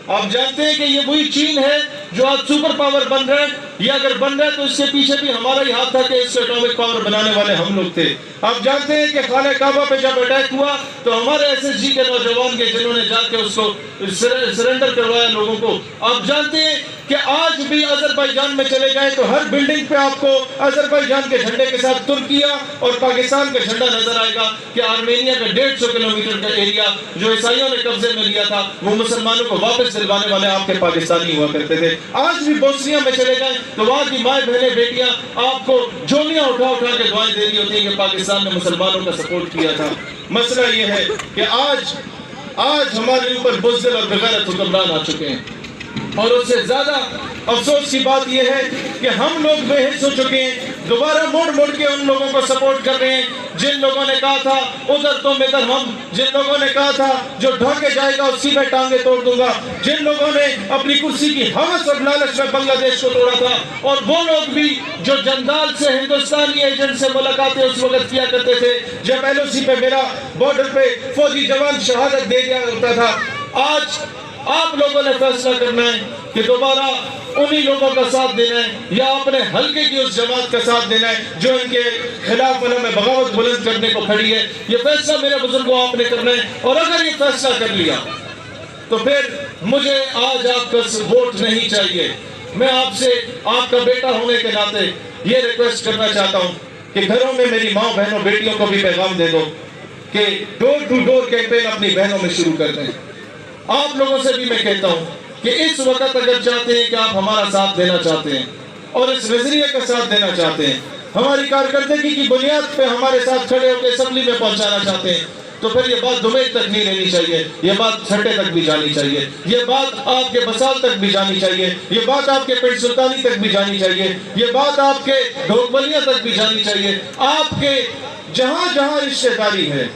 آپ جانتے ہیں کہ یہ وہی چین ہے جو آج سپر پاور بن رہے ہیں، یہ اگر بن رہے ہیں تو اس کے پیچھے بھی ہمارا ہی ہاتھ تھا کہ اس سے اٹامک پاور بنانے والے ہم لوگ تھے۔ آپ جانتے ہیں کہ خانہ کعبہ پہ جب اٹیک ہوا تو ہمارے ایس ایس جی کے نوجوان کے جنہوں نے جا کے اس کو سرنڈر کروایا لوگوں کو۔ آپ جانتے ہیں کہ آج بھی آذربائیجان میں چلے جائیں تو ہر بلڈنگ پہ آپ کو آذربائیجان کے جھنڈے کے ساتھ ترکیہ اور پاکستان کا جھنڈا نظر آئے گا کہ آرمینیا کا 150 کلومیٹر کا ایریا جو عیسائیوں نے قبضے میں لیا تھا وہ مسلمانوں کو واپس دلوانے والے آپ کے پاکستانی ہوا کرتے تھے۔ آج بھی بوسنیا میں چلے جائیں تو وہاں کی مائیں بہنیں بیٹیاں آپ کو جولیاں اٹھا اٹھا کے دعائیں دے رہی ہوتی ہیں کہ پاکستان نے مسلمانوں کا سپورٹ کیا تھا۔ مسئلہ یہ ہے کہ آج ہمارے اوپر بزدل اور بغیرت حکمران آ چکے ہیں، اور اس سے زیادہ افسوس کی بات یہ ہے کہ ہم لوگ بے حس ہو چکے ہیں، دوبارہ مڑ کے ان لوگوں کو سپورٹ کر رہے ہیں جن لوگوں نے کہا تھا ادھر تم ادھر ہم، جن لوگوں نے کہا تھا جو ڈھاکے جائے گا اسی میں ٹانگیں توڑ دوں گا، جن لوگوں نے اپنی کرسی کی ہوس اور لالچ میں بنگلہ دیش کو توڑا تھا، اور وہ لوگ بھی جو جندال سے ہندوستانی ایجنٹ سے ملاقاتیں اس وقت کیا کرتے تھے جب ایل او سی پہ میرا بارڈر پہ فوجی جوان شہادت دے دیا ہوتا تھا۔ آج آپ لوگوں نے فیصلہ کرنا ہے کہ دوبارہ انہی لوگوں کا ساتھ دینا ہے یا اپنے حلقے کی اس جماعت کا ساتھ دینا ہے جو ان کے خلاف علم بغاوت بلند کرنے کو کھڑی ہے۔ یہ فیصلہ میرے بزرگوں آپ نے کرنا ہے، اور اگر یہ فیصلہ کر لیا تو پھر مجھے آج آپ کا ووٹ نہیں چاہیے۔ میں آپ سے آپ کا بیٹا ہونے کے ناطے یہ ریکویسٹ کرنا چاہتا ہوں کہ گھروں میں میری ماں بہنوں بیٹیوں کو بھی پیغام دے دو کہ ڈور ٹو ڈور کیمپین اپنی بہنوں میں شروع کر دیں۔ آپ لوگوں سے بھی میں کہتا ہوں کہ اس وقت اگر چاہتے ہیں کہ آپ ہمارا ساتھ دینا چاہتے ہیں اور اس نظریے کا ساتھ دینا چاہتے ہیں، ہماری کارکردگی کی بنیاد پہ ہمارے ساتھ کھڑے ہو کے اسمبلی میں پہنچانا چاہتے ہیں، تو پھر یہ بات دبئی تک نہیں لینی چاہیے، یہ بات چھٹے تک بھی جانی چاہیے، یہ بات آپ کے بسال تک بھی جانی چاہیے، یہ بات آپ کے پنڈ سلطانی تک بھی جانی چاہیے، یہ بات آپ کے ڈھوکبلیاں تک بھی جانی چاہیے۔ آپ کے جہاں جہاں رشتہ داری ہے،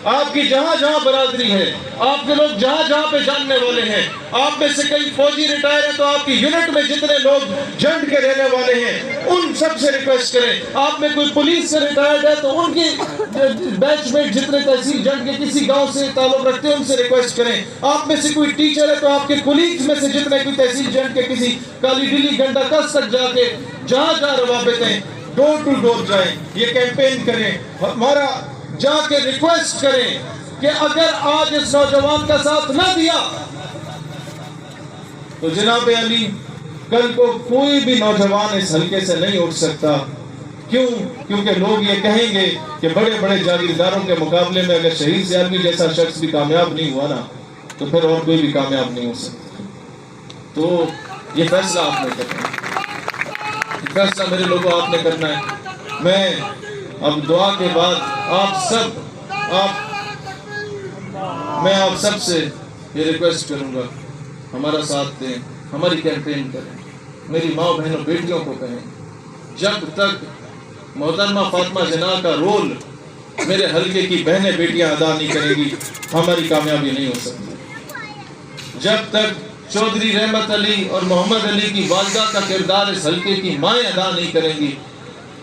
آپ کی جہاں جہاں برادری ہے، آپ کے لوگ جہاں جہاں پہ جاننے والے ہیں، آپ میں سے کئی فوجی ریٹائر ہیں تو آپ کی یونٹ میں جتنے لوگ جنگ کے رہنے والے ہیں ان سب سے ریکویسٹ کریں۔ آپ میں کوئی پولیس سے ریٹائرڈ ہے تو ان کی بیچ میں جتنے تحصیل جنگ کے کسی گاؤں سے تعلق رکھتے ہیں ان سے ریکویسٹ کریں۔ آپ میں سے کوئی ٹیچر ہے تو آپ کے کولیگز میں سے جتنے کوئی تحصیل جنگ کے کسی کالی ڈلی گنڈا کس تک جا کے جہاں جہاں روابط ہیں ڈور ٹو ڈور جائیں، یہ کیمپین کریں، ہمارا جا کے ریکویسٹ کریں کہ اگر آج اس نوجوان کا ساتھ نہ دیا تو جناب علی کل کو کوئی بھی نوجوان اس حلقے سے نہیں اٹھ سکتا۔ کیوں؟ کیونکہ لوگ یہ کہیں گے کہ بڑے بڑے جاگیرداروں کے مقابلے میں اگر شہید سیالوی جیسا شخص بھی کامیاب نہیں ہوا نا تو پھر اور کوئی بھی کامیاب نہیں ہو سکتا۔ تو یہ فیصلہ آپ نے کرنا ہے، یہ فیصلہ میرے لوگوں آپ نے کرنا ہے۔ میں اب دعا کے بعد میں آپ سب سے یہ ریکویسٹ کروں گا ہمارا ساتھ دیں، ہماری کیمپین کریں، میری ماں بہنوں بیٹیوں کو کہیں جب تک محترمہ فاطمہ جناح کا رول میرے حلقے کی بہنیں بیٹیاں ادا نہیں کریں گی ہماری کامیابی نہیں ہو سکتی۔ جب تک چودھری رحمت علی اور محمد علی کی والدہ کا کردار اس حلقے کی مائیں ادا نہیں کریں گی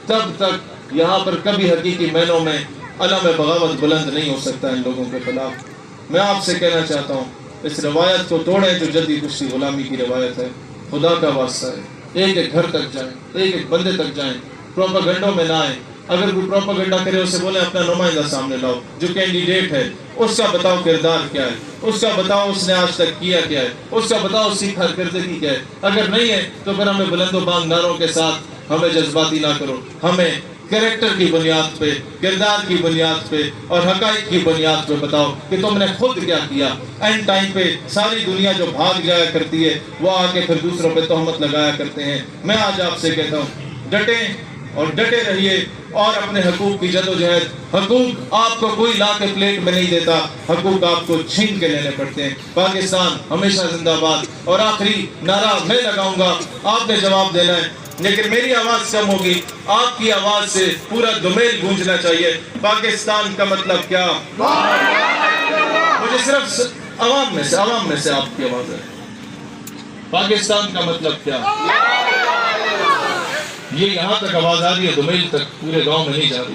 تب تک یہاں پر کبھی حقیقی معنوں میں علم بغاوت بلند نہیں ہو سکتا ان لوگوں کے خلاف۔ میں آپ سے کہنا چاہتا ہوں اس روایت کو توڑیں جو جدی کشتی غلامی کی روایت ہے، خدا کا واسطہ ہے ایک ایک گھر تک جائیں، ایک ایک بندے تک جائیں، پروپیگنڈوں میں نہ آئیں۔ اگر کوئی پروپیگنڈا کرے اسے بولیں اپنا نمائندہ سامنے لاؤ، جو کینڈیڈیٹ ہے اس کا بتاؤ کردار کیا ہے، اس کا بتاؤ اس نے آج تک کیا کیا ہے، اس کا بتاؤ اس کی کارکردگی کیا ہے۔ اگر نہیں ہے تو پھر ہمیں بلند و بانگ نعروں کے ساتھ ہمیں جذباتی نہ کرو، ہمیں کریکٹر کی بنیاد پہ، کردار کی بنیاد پہ اور حقائق کی بنیاد پہ بتاؤ کہ تم نے خود کیا کیا۔ اینڈ ٹائم پہ ساری دنیا جو بھاگ جایا کرتی ہے وہ آ کے پھر دوسروں پہ تہمت لگایا کرتے ہیں۔ میں آج آپ سے کہتا ہوں ڈٹیں اور ڈٹے رہیے اور اپنے حقوق کی جدوجہد، حقوق آپ کو کوئی لا کے پلیٹ میں نہیں دیتا، حقوق آپ کو چھین کے لینے پڑتے ہیں۔ پاکستان ہمیشہ زندہ باد۔ اور آخری نعرہ میں لگاؤں گا، آپ نے جواب دینا ہے لیکن میری آواز کم ہوگی، آپ کی آواز سے پورا دمیل گونجنا چاہیے۔ پاکستان کا مطلب کیا؟ مجھے صرف عوام میں سے آپ کی آواز ہے۔ پاکستان کا مطلب کیا؟ یہ یہاں تک آواز آ رہی ہے، دمیل تک پورے گاؤں میں نہیں جا رہی۔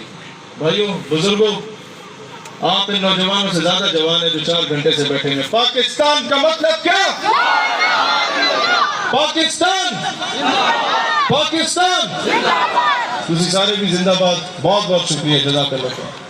بھائیوں بزرگوں، آپ ان نوجوانوں سے زیادہ جوان ہیں جو 4 گھنٹے سے بیٹھے ہیں۔ پاکستان کا مطلب کیا؟ پاکستان پاکستان تسی سارے بھی زندہ باد. بہت بہت شکریہ. جزاک اللہ خیر.